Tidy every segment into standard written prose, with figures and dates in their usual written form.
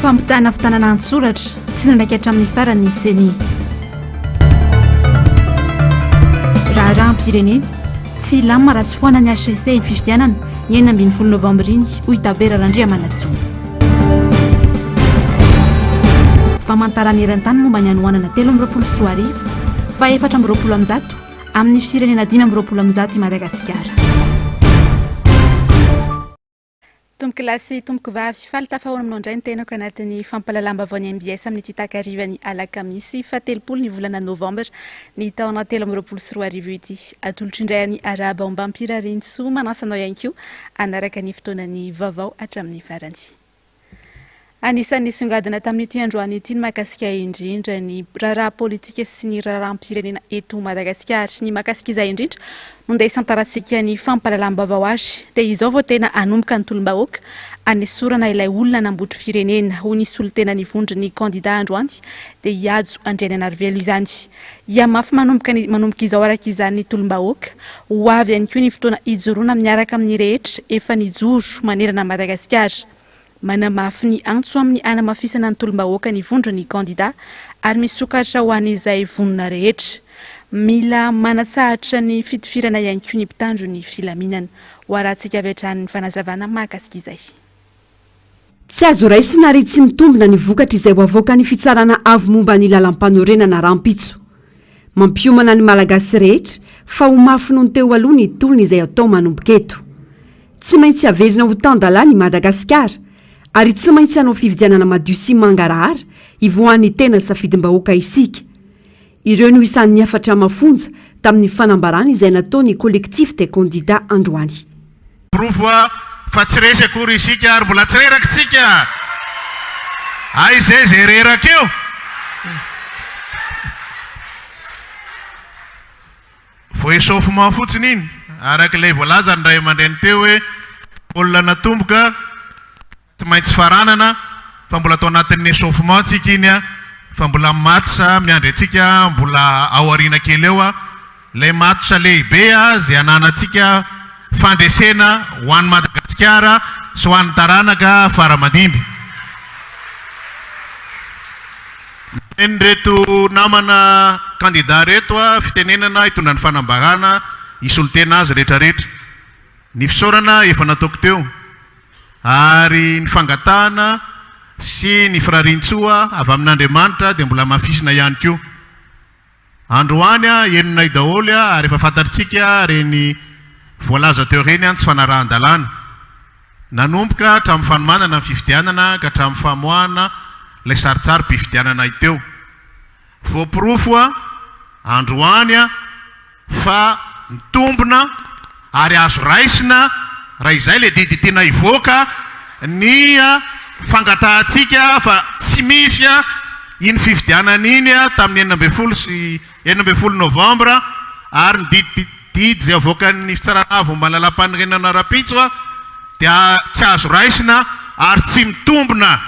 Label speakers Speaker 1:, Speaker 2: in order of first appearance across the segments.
Speaker 1: Fampitana fitanana an-tsoratra tsy nandraiky hatramin'ny farany ny seni. Raharaham-pirenena tsy lamina raha tsy foana ny HCC ny fifidianana ny 9 Novambra iny ho Itabera Randriamanantsoa. Famantarana eran-tany momba ny hanoanana 324 fa 420 amin'ny firenena 520 i Madagasikara. Tomboky lasy tomboky vavy faly tafahoana aminao indray ny tenako anatin'ny fampalalambavao ny MBS amin'ny titakarivan'ny alakamisy fa 30 ny volana Novambra ny taona 2024 ity. Atolotry indray any araba ombam-pirarintso manasanao ihany koa anaraka ny fotoanany vaovao hatramin'ny farany. Anisan'ny songadina tamin'ity androany ity ny mahakasika indrindra ny raharaha politika sy ny raharaham-pirenena eto Madagasikara. Ny mahakasika izay indrindra no ndeha isantarantsika ny fampalalam-bavao azy dia izao vao tena anomboka ny tolom-bahoaka anesorana ilay olona nambotra firenena ho nisy olon-tena nivondry ny kandida androany dia hiajo Andriananarivelo izany. Ia mafy manomboka izao araka izany tolom-bahoaka ho avy ihany koa ny fotoana hijoroana miaraka amin'ny rehetra efa nijoro manerana Madagasikara. Manamafy ny antso amin'ny anamafisana ny tolom-bahoaka nivondry ny kandida ary misokatra ho an'izay vonona rehetra. Mila manatsahatra ny fitifirana ihany koa ny mpitandro ny filaminana. Ho arahantsika avy hatrany ny fanazavana mahakasika izay.
Speaker 2: Tsy azo raisina ary tsy mitombina ny vokatra izay ho avoaka ny fitsarana avo momba ny lalam-panorenana rampitso. Mampiomana ny malagasy rehetra fa ho mafy noho ny teo aloha ny tolony izay atao manomboka eto. Tsy maintsy averina ho tandalà ny Madagasikara ary tsy maintsy hanao fividianana madio sy mangarahara ivoan'ny tena safidim-bahoaka isika. Ireo no isan'ny afatra mafonja tamin'ny fanambarana izay nataony collectif des candidats androany.
Speaker 3: Provoa fa tsy resy akory isika ary mbola tsy reraka isika. Ay zay reraka eo. Vao échauffement fotsiny iny araka ilay voalaza ny ray aman-dreny teo hoe olona natomboka tsy maintsy faranana fa mbola atao anatin'ny échauffement tsika iny fa mbola matsa miandry atsika mbola ao arina kely eo lay matsa lehibe zay ananantsika fandresena ho an'ny Madagasikara sy ho an'ny taranaka faramadimby. Ny reto namana kandida reto fitenenana hitondra ny fanambarana isolotena azy rehetrarehetra. Ny fisaorana efa nataoko teo ary ny fangatahana sy ny firarintsoa avy amin'Andriamanitra dia mbola mafisina ihany koa. Androany enonay daholo ary efa fantatritsika reny voalaza teo reny tsy fanarahan-dalàna. Nanomboka hatramin'ny fanomanana ny fifidianana ka hatramin'ny famoahana ilay saritsary mpifidianana iteo. Voapirofo androany fa mitombona ary azo raisina raha izay le didy tena ivoaka ny fangatahantsika fa tsy misy iny fifidianana iny tamin'ny 9 Novambra ary ny didy zay avoakan'ny fitsarana vao malalam-panorenana rapitso dia tsy azo raisina ary tsy mitombona.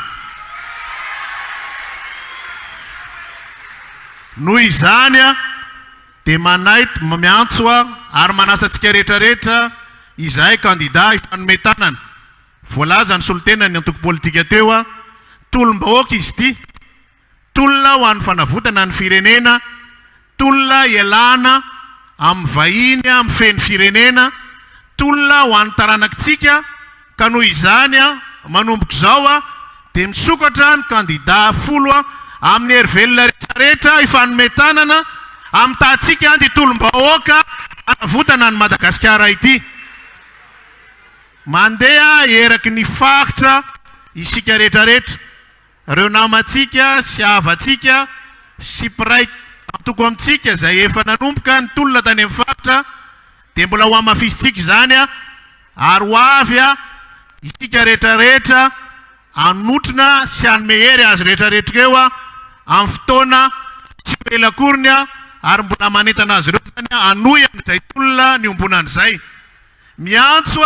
Speaker 3: Noho izany dia manaity miantso ary manasantsika rehetrarehetra izay kandida ifanometanana. Voalaza ny solotena ny antoko politika teo tolom-bahoaka izy ity. Tolona ho an'ny fanavotana ny firenena, tolona ialana amin'ny vahiny amin'ny feny firenena, tolona ho an'ny taranakitsika ka noho izany manomboka izao dia misokatra ny kandida 10 amin'ny hery-velona rehetrarehetra ifanometanana amin'ny tahantsika dia tolom-bahoaka fanavotana ny Madagasikara ity. Mandeha eraky ny faritra isika rehetrarehetra, reo namantsika sy havatsika sy mpiray antoko amintsika izay efa nanomboka ny tolona tany amin'ny faritra dia mbola ho amafisitsika izany ary ho avy isika rehetrarehetra anotrona sy hanome hery azy rehetrarehetra eo amin'ny fotoana tsy ela akoriny ary mbola manentana azy ireo zany anoy amin'izay tolona ny ombonan'izay. Miantso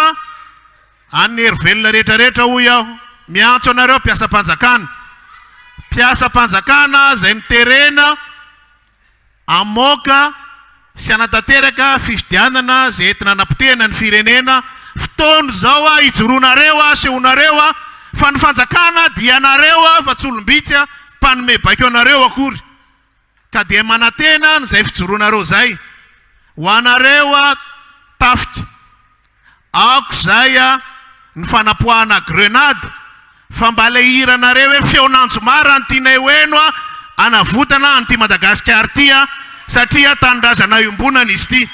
Speaker 3: an'ny hery-velona rehetrarehetra hoy aho, miantso anareo mpiasa-panjakana. Mpiasa-panjakana izay niterena amoaka sy anatanteraka fifidianana izay entina hanapotehana ny firenena. Fotoana izao hijoroanareo, asehonareo fa ny fanjakana dia nareo fa tsy olombitsy mpanome bakeo anareo akory ka dia manantena zay fijoroanareo zay ho anareo tafika aoko zay ny fanapoahana grenade fa mba le hiranareo hoe feonanjo mara antianay hoeno anavotana anty Madagasikara ty satria tanindrazana iombonana izy ty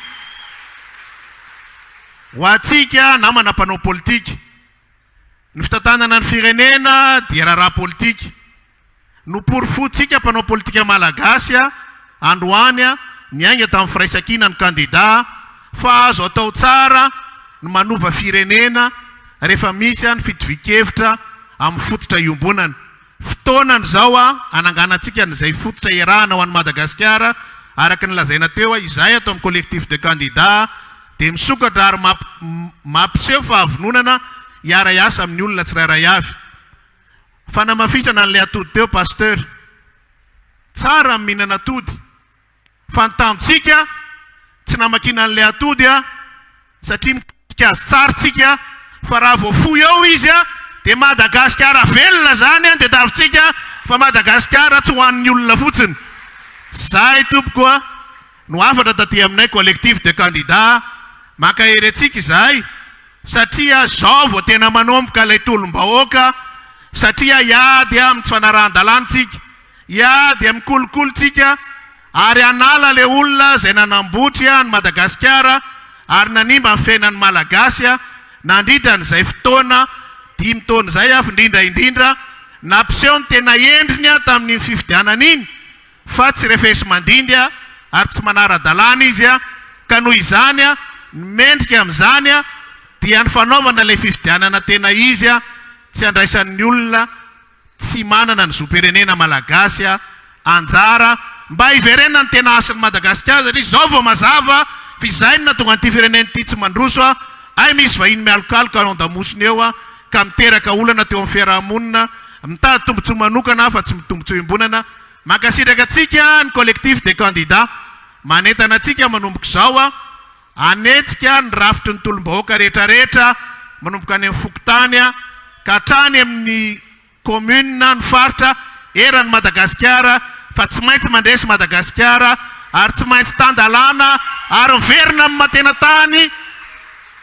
Speaker 3: ho atsika namana mpanao politika ny fitantanana ny firenena dia raha politika no porofotsika mpanao politika malagasy androany niainga tamin'ny firaisakina ny kandida fa azo atao tsara ny manova firenena rehefa misy ny fitovikevitra amin'ny fototra iombonana fotoanany zao ananganantsika n'izay fototra irahana ho an'ny Madagasikara araka ny lazaina teo izay atao amin'ny collectif de candidat dia misokatra ary mampiseho fa avinonana hiara iasa amin'ny olona tsirairay avy fanamafisana n'ilay atody teo pasteur tsara mihinana atody fantantsika tsy namakina n'ilay atody satria mitika azy tsara tsika fa raha voafoy eo izy dia Madagasikara velona zany dia tafitsika fa Madagasikara tsy ho an'ny olona fotsiny zay tompoko no afatra taty aminay collectif de candidat maka herentsika izay satria zao vao tena manomboka ilay tolom-bahoaka satria iady amin'ny tsy fanarahan-dalanitsika iady amin'ny kolokolotsika ary anala le olona zay nanambotry ny Madagasikara ary nanimba ny fiainan'ny malagasy nandritra n'izay fotoana 5 taona zay indrindra nampiseho ny tena endriny tamin'ny fifidianana iny fa tsy refesy mandindy ary tsy manara-dalàna izy ka noho izany mendrika amin'izany dia ny fanaovana ilay fifidianana tena izy tsy andraisan'ny olona tsy manana ny zoam-pirenena malagasy anjara mba hiverenana ny tena asin'ny Madagasikara satria zao vao mazava fizainina tonga an'ity firenena ity tsy mandroso ay misy vahiny mialokaloka an-damosiny eo ka miteraka olana teo amin'ny fiarahamonina mitady tombontsoa manokana fa tsy mitombotsoa imbonana makasitraka atsika ny collectif de candidat manentana atsika manomboka zao anetsika ny rafitry ny tolom-bahoaka rehetrarehetra manomboka any amin'ny fokotany ka hatrany amin'ny commune ny faritra eran'ny Madagasikara fa tsy maintsy mandresy Madagasikara ary tsy maintsy tandalana ary miverina amin'ny matena-tany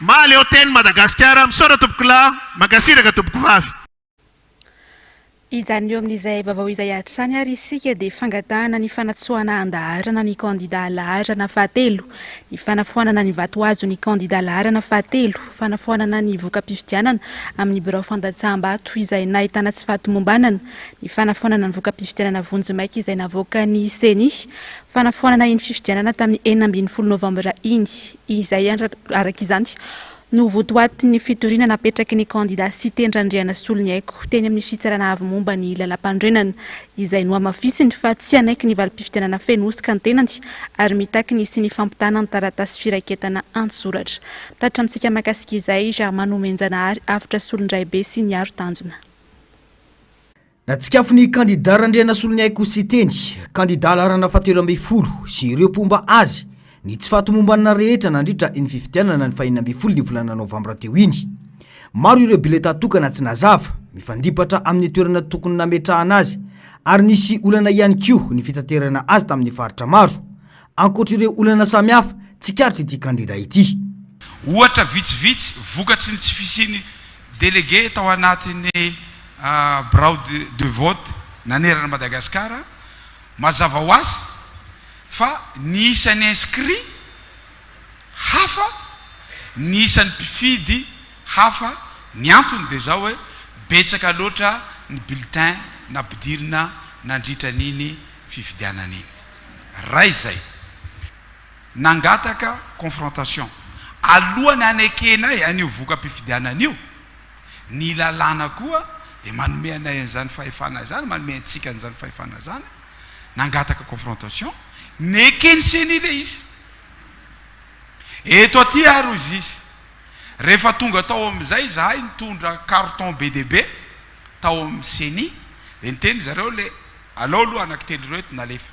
Speaker 3: maleo teny Madagasikara misaora tompoko lahy makasiraka tompoko vavy
Speaker 1: izany eo amin'izay vaovao izay hatrany ary isika dia fangatahana ny fanatsoana andaharana ny kandida laharana fahatelo ny fanafoanana ny vatoazo ny kandida laharana fahatelo fanafoanana ny voka-pifidianana amin'ny birao fandatsaham-bato izay nahitana tsy fahatomombanana ny fanafoanana ny voka-pifidianana vonjimaika izay navoaka ny seni fanafoanana iny fifidianana tamin'ny 12 novambra iny izay araka izany no votoaty ny fitoriana napetraky ny kandida Sitendrandriana Solonyaiko teny amin'ny fitsarana avy momba ny lalam-pandrenana izay no amafisiny fa tsy anaiky ny valim-pifidianana fenosoka ny tenany ary mitaky ny sy ny fampitana ny taratasy firaiketana antsoratra tatra amintsika makasika izay Germano Afitra Solondraibe sy ny aro tanjona
Speaker 4: natsikafo ny kandida Randriana Solonyaiko sy teny kandida laharana fahatelo amby folo sy ireo mpomba azy ny tsy fahatomombanana rehetra nandritra iny fifidianana ny 25 ny volana novambra teo iny maro ireo bileta tokana tsy nazava mifandipatra amin'ny toerana tokony nametrahana azy ary nisy olana ihany koa ny fitaterana azy tamin'ny faritra maro ankoatra ireo olana samihafa tsy karitra ity kandida ity
Speaker 5: ohatra vitsivitsy vokatsy ny tsy fisiny délégué tao anatin'ny brao de vote nanerana Madagasikara mazava ho azy fa ny isan'ny inscrit hafa ny isan'ny mpifidy hafa ny antony dia zao hoe betsaka loatra ny bulletin nampidirina nandritra n'iny fifidianana iny ray zay nangataka confrontation alohany anekenay an'io voka-pifidianana io ny lalàna koa dia manome anay an'izany fahefana zany manome antsika an'izany fahefana zany nangataka confrontation nekeny seny le izy eto aty ary izy izy rehefa tonga tao amin'izay zahay nitondra carton BDB tao amin'ny seny dia niteny zareo le alao aloha anankitelo reto nalefa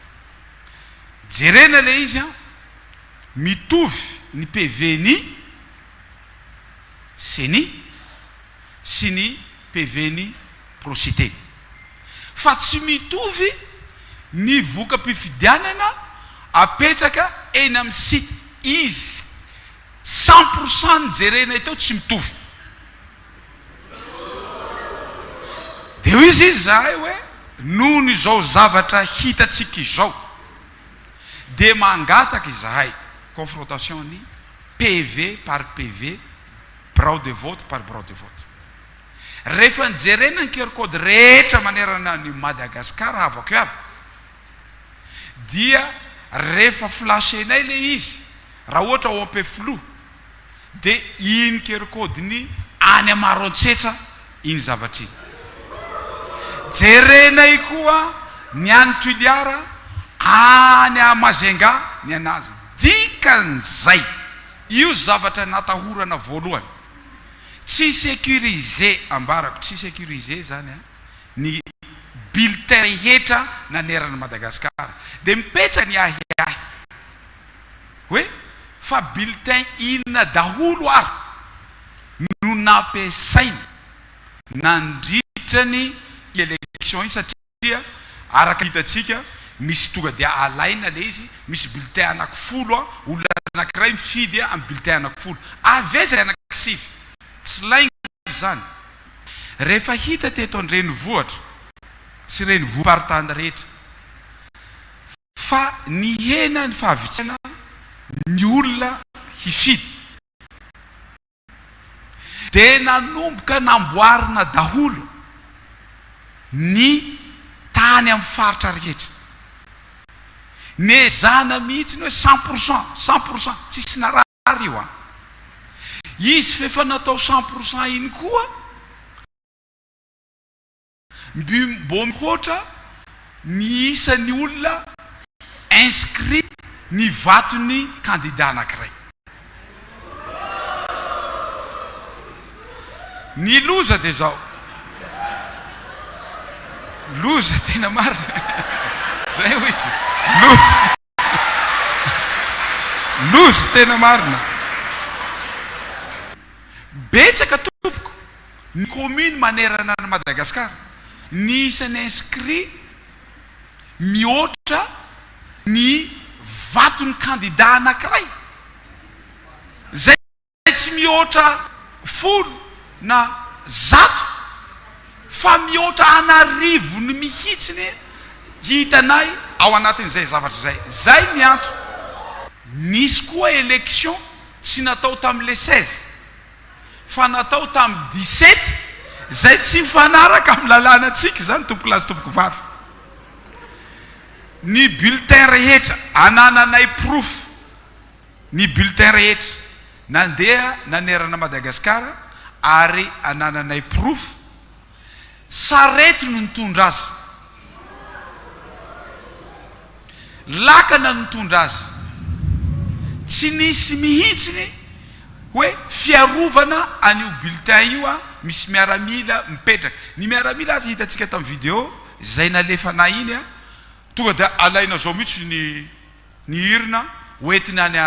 Speaker 5: jerena le izy mitovy ny PV-ny seny sy ny PV-ny prositeny fa tsy mitovy ny voka-pifidianana apetraka eny amin'ny site izy 100% ny jerena teo tsy mitovy de ho izy zahay hoe nohony izao zavatra hitatsika izao de mangataka izahay confrontation ny PV par PV, brau de vote par brau de vote. Rehefa nijerena ny QR code rehetra manerana ny Madagasikara avako aby dia rehefa flashenay le izy raha ohatra ao ampy flou de iny QR code ny any amaroantsetsa iny zavatra iny jerenay koa ny any Tuiliara any Amazenga ny anazy dikan'izay io zavatra natahorana voalohany tsy sécurisé ambarako tsy sécurisé zany ny bulletin rehetra nanerana Madagasikara de mipetsa ny ahiahy hoe fa bulletin inona daholo ary no nampiasaina nandritra ny élection iny satria araka hitatsika misy tonga de alaina le izy misy bulletin anakifolo olona anankiray mifidy amin'ny bulletin anakifolo avezay anakisivy tsy lainy zany rehefa hita teto an-drenivohitra sy renivohim-paritany rehetra fa ny hena ny fahavitsana ny olona hifidy de nanomboka namboarina daholo ny tany amin'ny faritra rehetra nezana mihitsy ny hoe 100% tsisy narary io izy fefa natao 100% iny koa mbo mihoatra ny isan'ny olona inscrit ny vatony candidat anankiray ny loza de zao loza tena marina zay ho izy loza tena marina betsaka tompoko ny commune manerana ny Madagasikara ny isan'ny inscrit mihoatra ny vatony candidat anankiray zay tsy mihoatra folo na zato fa mihoatra anarivo ny mihitsiny hitanay ao anatin'izay zavatra zay ny anto nisy koa élection tsy natao tamin'le 16 fa natao tamin'ny 17 zay tsy mifanaraka amin'ny lalàna atsika zany tompoko lazy tompoko vavy ny bulletin rehetra anananay proof ny bulletin rehetra nandeha nanerana Madagasikara ary anananay proof sarety no nitondra azy lakana nitondra azy tsy nisy mihitsiny hoe fiarovana an'io bulletin io misy miaramila mipetraka ny miaramila azy hitatsika tamin'ny video zay nalefanay iny tonga de alaina zao mihitsy ny hirina hoentina any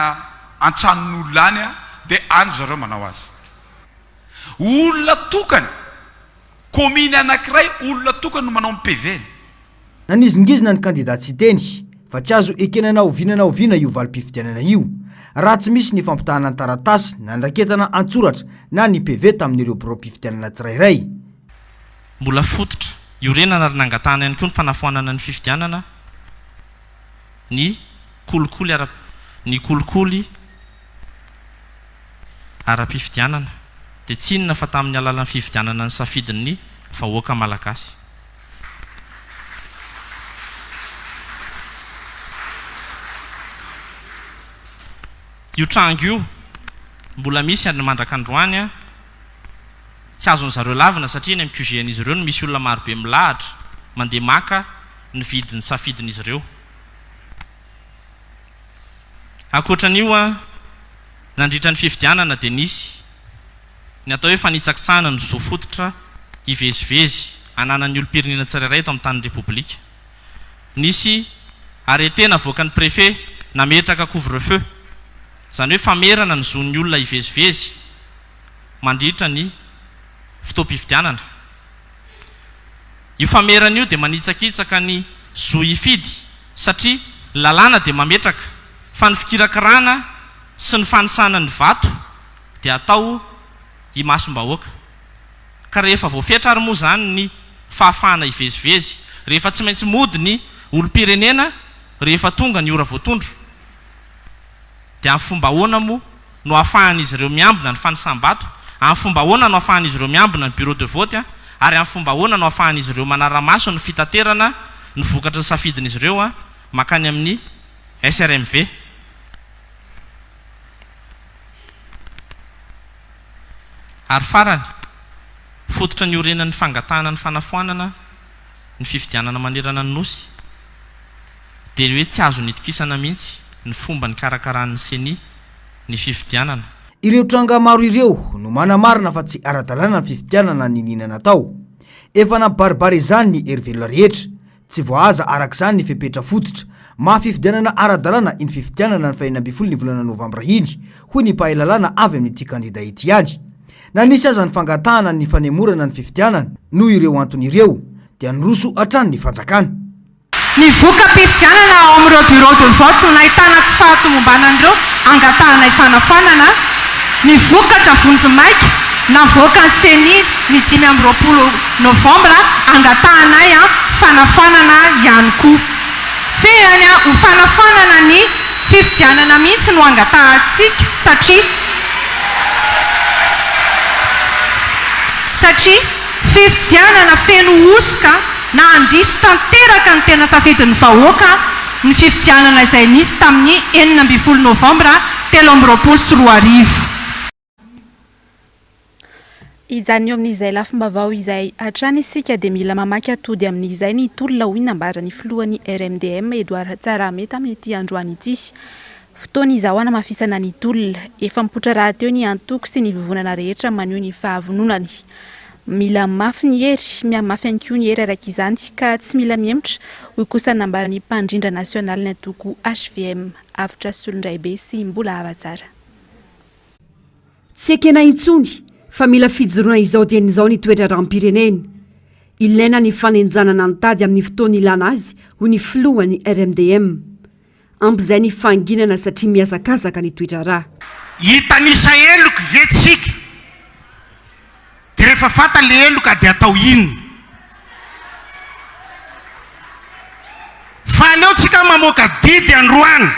Speaker 5: antsanon'olona any de any zareo manao azy olona tokany commune anankiray olona tokany no manao PV
Speaker 4: nanizingizina ny candidat tsy teny fa tsy azo ekenana ovinana ovina io valim-pifidianana io raha tsy misy ny fampitahana ny taratasy na nraketana antsoratra na ny PV tamin'ireo bureau-pifidianana tsirairay
Speaker 6: mbola fototra iorenana ary nangatahana ihany koa ny fanafoanana ny fifidianana ny kolikoly ara-pifidianana de tsy inona fa tamin'ny alalan'ny fifidianana ny safidin'ny vahoaka malagasy io trango io mbola misy ary mandrakandroany tsy azony zareo lavina satria ny QG-n'izy ireo no misy olona maro be milahatra mandeha maka ny vidiny safidin'izy ireo akoatran'io nandritra ny fifidianana de nisy ny atao hoe fanitsakitsahana ny zo fototra ivezivezy ananan'ny olo-pirenena tsirairay eto amin'ny tany repoblika nisy arrêté navoaka ny préfet nametraka couvre-feu zany hoe famerana ny zon'ny olona ivezivezy mandritra ny fotoam-pifidianana io famerana io dia manitsakitsaka ny zo ifidy satria lalàna dia mametraka fa ny fikirakirana sy ny fanisana ny vato dia atao imasom-bahoaka ka rehefa voafetra ary moa zany ny fahafahana ivezivezy rehefa tsy maintsy mody ny olom-pirenena rehefa tonga ny ora voatondro dia amin'ny fomba ahoana moa no ahafahan'izy ireo miambina ny fanisam-bato, amin'ny fomba ahoana no ahafahan'izy ireo miambina ny bureau de vote ary amin'ny fomba ahoana no ahafahan'izy ireo manara-maso ny fitaterana ny vokatra ny safidin'izy ireo makany amin'ny SRMV. Ary farany fototra ny orenan'ny fangatahana ny fanafoanana ny fifidianana manerana ny nosy dia hoe tsy azo nitokisana mihitsy ny fomba ny karakaran'ny seni ny fifidianana.
Speaker 4: Ireo tranga maro ireo no manamarina fa tsy ara-dalàna ny fifidianana ny ninana tao. Efa nabaribary izany ny hervelona rehetra, tsy voahaza arak'izany ny fepetra fototra mahafifidianana ara-dalàna iny fifidianana ny 27 ny volana novambra iny hoy ny mpahay lalàna avy amin'ity kandida ity ihany. Nanisy aza ny fangatahana ny fanemorana ny fifidianana noho ireo antony ireo dia nyroso hatrany ny fanjakana.
Speaker 7: Ny voka-pifidianana ao amin'ireo bureau de vote no nahitana tsy fahatomombanan'ireo angatahana ifanafanana ny vokatra vonjimaika navoaka ny seni ny 5 novambra angatahanay fanafanana ihany koa. Fehany ho fanafanana ny fifidianana mihitsy no angatahantsika satria fifidianana feno osika na andiso tanteraka ny tena safidin'ny vahoaka ny fifidianana izay nisy tamin'ny 9 novambra 2024.
Speaker 1: Izany eo amin'izay lafim-baovao izay hatrany isika dia mila mamaky atody amin'izay ny tolona hoy nambarany filohan'ny RMDM Edouard Tsarame tamin'ity androany ity. Fotoana izahoana mafisana ny tolona efa mipotra raha teo ny antoko sy ny vovonana rehetra maneho ny fahavononany. Mila mafy ny hery, miamafy ihany koa ny hery araka izany ka tsy mila miemotra hoy kosa nambarany mpandrindra nasionaly ny antoko HVM Avitra Solondraibe sy mbola hava tsara.
Speaker 2: Tsy ekena intsony fa mila fijoroana izao dian'izao ny toetra ranom-pirenena. Ilaina ny fanenjanana antady amin'ny fotoana ilana azy ho ny filohan'ny RMDM. Ampizay ny fanginana satria miazakazaka ny toetra raha.
Speaker 8: Hitanisa eloko vetsika dia rehefa fata le eloka dia atao inona? Fa aleotsika mamoaka didy androany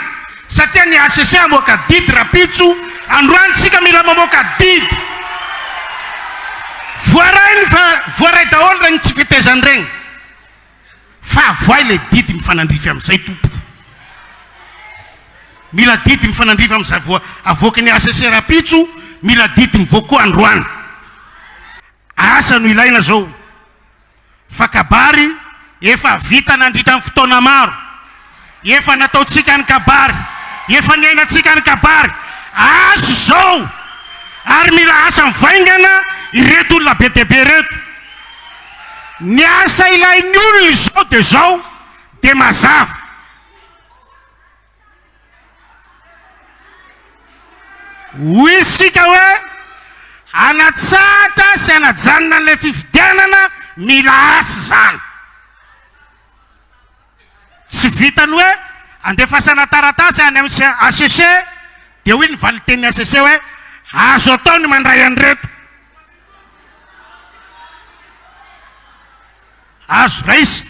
Speaker 8: satria ny ACC mamoaka didy rapitso, androany tsika mila mamoaka didy. Voaray daholo regny tsy fitezany regny fa avoay le didy mifanandrify amin'izay tompo. Mila didy mifanandrify amin'izay avoaka ny ACC rapitso, mila didy mivoaka androany. Asa no ilaina zao fa kabary efa vita nandritra ny fotoana maro, efa nataotsika ny kabary, efa niainatsika ny kabary. Asa zao ary mila asa mivaingana ireto olona be dia be reto. Ny asa ilain'ny olona izao dia zao dia mazava. Hoy isika hoe anatsata sy anajanona le fifidianana mila asa zany. Tsy vitany hoe andefasana taratasy any amin'ny ACC dia hoy ny valiten'ny ACC hoe azo atao ny mandray an'ireto. Azo raisy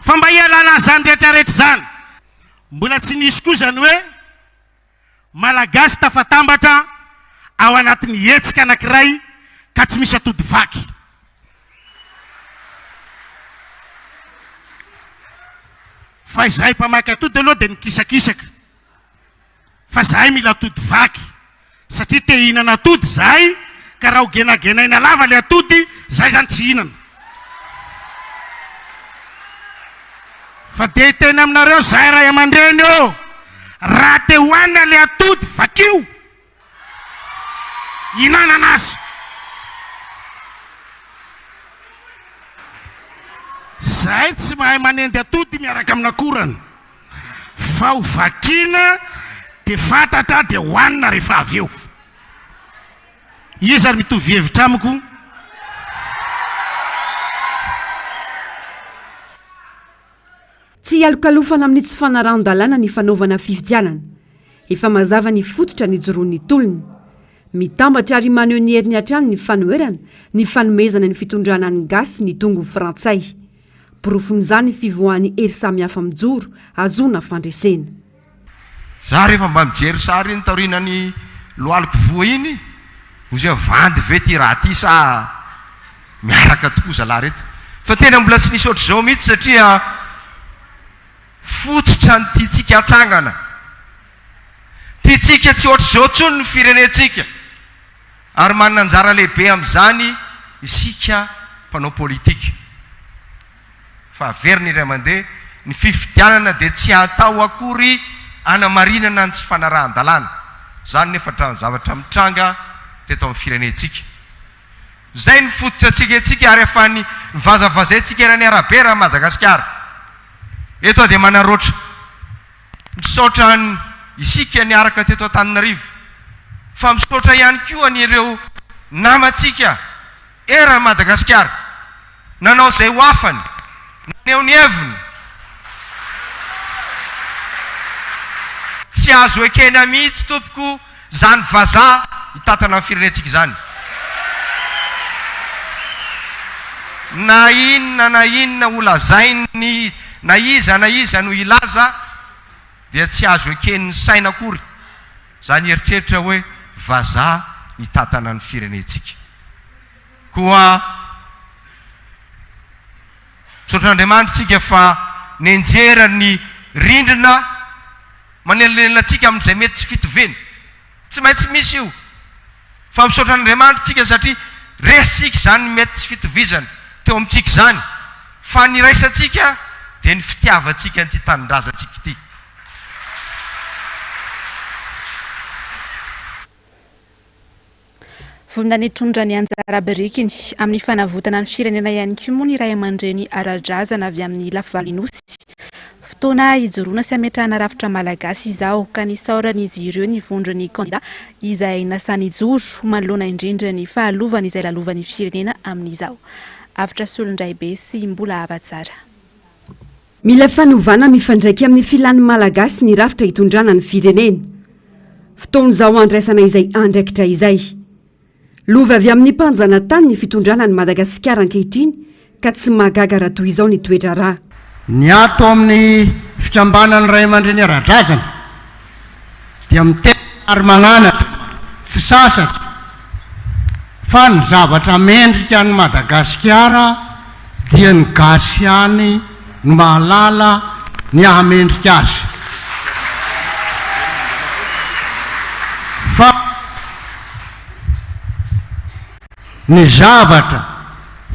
Speaker 8: fa mba hialana zany rehetrarehetra zany. Mbola tsy nisy koa zany hoe malagasy tafatambatra ao anatin'ny hetsika anankiray ka tsy misy atody vaky. Fa izahay mpamaky atody aloha dia nikisakisaka fa zahay mila atody vaky satria te hihinana atody zahay ka raha ho genagenaina lava le atody zahay zany tsy hihinana. Fa dia tena aminareo zahay ray aman-dreny eo, raha te hoanina le atody vakio hinanana azy. Zahay tsy mahay manendy atody miaraka amin'akorany fa ho vakina dia fantatra dia hoanina rehefa avy eo. Izy ary mitovy hevitra amiko
Speaker 2: tsy alokalofana amin'ny tsy fanaran-dalàna ny fanaovana fifidianana efa mazava ny fototra ny joron'ny tolony mitambatra ary maneho ny heriny hatrany ny fanoerana ny fanomezana ny fitondrana ny gasy ny dongo frantsay porofon'izany fivoan'ny hery samihafa mijoro azona fandresena
Speaker 9: za rehefa mba mijery sary iny taorinany loaliko voa iny ozy vandy ve ty raha ty sa miaraka tokoa zalahy reto fa tena mbola tsy nisy ohatr' zao mihitsy satria fototra ny tiatsika atsangana tiatsika tsy ohatr' zao tsony ny firenetsika ary manana anjara lehibe amin'izany isika mpanao politika fa averiny iray mandeha ny fifidianana dia tsy atao akory anamarinana ny tsy fanarahan-dalàna zany nefa zavatra mitranga teto amin'ny firenetsika zay ny fototra atsika etsika ary efa ny vazavazayntsika erany arabe raha Madagasikara eto dia manaroatra misaotra ny isika niaraka teto Antananarivo fa misaotra ihany koa ny ireo namantsika era Madagasikara nanao zay ho afany naneo ny heviny tsy azo ekena mihitsy tompoko zany vazaha hitatana amin'ny firenetsika izany na inona ho lazainy na iza no ilaza dia tsy azo eken'ny saina akory zany eritreritra hoe vazaha hitatana ny firenetsika koa sotr'Andriamanitra tsika fa nenjera ny rindrina manelonelatsika amin'izay mety tsy fitoveny tsy maintsy misy io fa misaotr'Andriamanitra tsika satria resitsika zany mety tsy fitovizana teo amintsika zany fa niraisatsika dia ny fitiavatsika nyty tanindrazantsika ity
Speaker 1: volona nitondra ny anjara birikiny amin'ny fanavotana ny firenena ihany koa moa ny ray aman-dreny ara-drazana avy amin'ny lafival'inosy fotoana hijoroana sy hametrahana rafitra malagasy izao ka nisaoran'izy ireo ny vondro ny kandida izay nasany joro manoloana indrindra ny fahalovana izay lalovany firenena amin'izao avitra solondray be sy mbola hava-tsara
Speaker 2: mila fanovana mifandraiky amin'ny filan'ny malagasy ny rafitra hitondrana ny firenena fotoan'izao andraisana izay andraikitra izay lova avy amin'ny mpanjana tany ny fitondrana ny Madagasikara ankehitriny ka tsy mahagaga raha toy izao ny toetra raha
Speaker 8: ny ato amin'ny fikambanany ray aman-dreny ara-drazana dia mitena ary mananatra tsy sasatra fa ny zavatra mendrika ny Madagasikara dia ny gasy any ny mahalala ny ahamendrika azy fa ny zavatra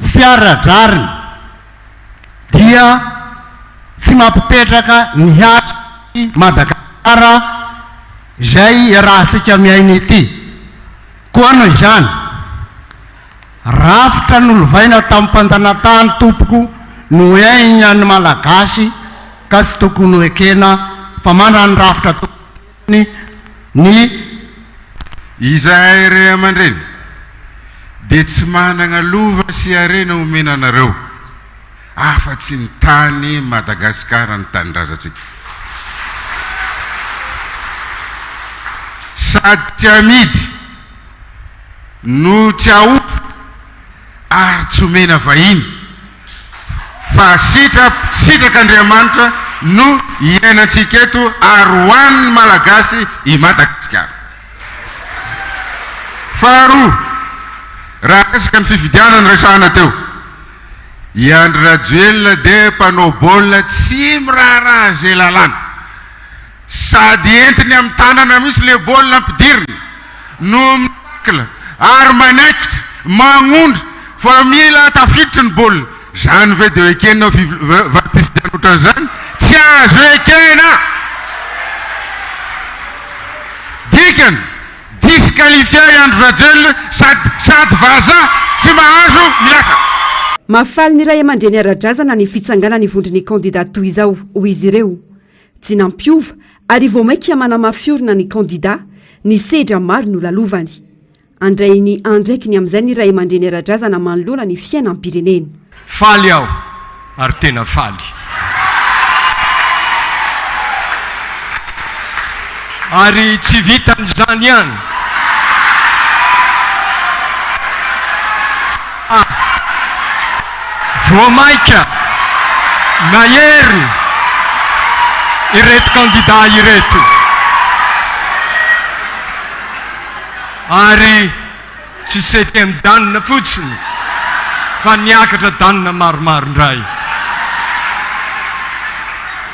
Speaker 8: fiara-drariny dia tsy mampipetraka ny azy Madagasikara zay rahasika miaina ity koa noho izany rafitra nolovaina tamin'ny mpanjanatany tompoko no aigny any malagasy ka tsy tokony ho ekena fa mana ny rafitra tokony ny
Speaker 10: izahay ray aman-dreny dia tsy manana lova sy arena omena anareo afa-tsy ny tany Madagasikara ny tanindrazantsika sady tsy amidy no tsy aoto ary tsy omena vahiny fa sitrak'Andriamanitra no iainantsika eto ary hoan'ny malagasy i Madagasikara faharoa raha resaka ny fifidianana resahana teo i Andry Rajoelina dia mpanao baolina tsy miraharaha zay lalàna sady entiny amin'ny tanana misy le baolina ampidirina no mitakla ary manaikitra magnondra fa mila tafiditra ny baolina zany ve dia ekena valim-pifidianana ohatran'izany tsy azo ekena dikany disqualifia i Andry Rajoelina sady vaza tsy mahazo milasa
Speaker 2: mahafaly ny ray aman-dreny ara-drazana ny fitsangana ny vondrony kandida toy izao ho izy ireo tsy nampiova ary vao maika manamafiorina ny kandida ny sedra maro no lalovany andray ny andraikiny amin'izay ny ray aman-dreny ara-drazana manoloana ny fiainam-pirenena
Speaker 9: faly aho ary tena faly ary tsy vitan'izany ihany voamaika mahery ireto candidat ireto ary tsy sety amin'ny danina fotsiny fa niakatra danina maromaro indray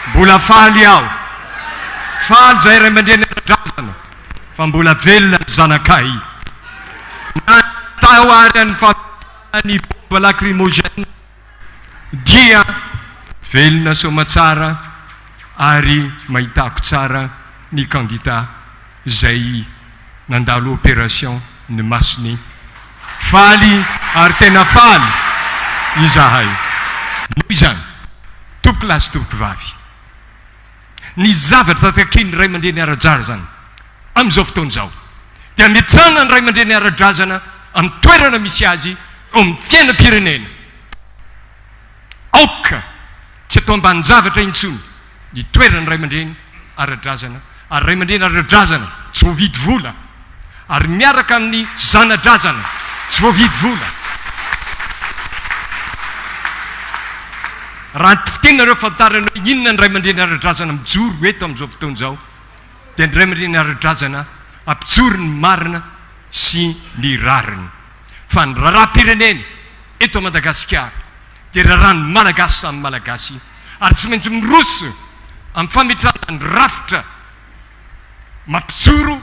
Speaker 9: mbola faly aho faly zay ray aman-dreny ara-drazana fa mbola velona ny zanakay natao ary any famany bomba lacrymogène dia velona somatsara ary mahitako tsara ny candidat zay nandalo opération ny masony faly ary tena faly izahay noho izany tompoko lahy sy tompoko vavy ny zavatra tatakiny ray aman-dreny ara-drala zany amin'izao fotoana izao dia mitrana ny ray aman-dreny ara-drazana amin'ny toerana misy azy eo amin'ny fiainam-pirenena aoka tsy atao ambany zavatra intsony ny toerany ray aman-dreny ara-drazana ary ray aman-dreny ara-drazana tsy voavidy vola ary miaraka amin'ny zanadrazana tsy voavidy vola raha tenareo fantarana inona ny ray aman-dreny ara-drazana mijoro eto amin'izao fotoana izao dia ny ray aman-dreny ara-drazana ampijoro ny marina sy ny rariny fa ny raharam-pirenena eto a Madagasikara dia raharany malagasy samy malagasy ary tsy maintsy miroso amin'ny fametrahana ny rafitra mampijoro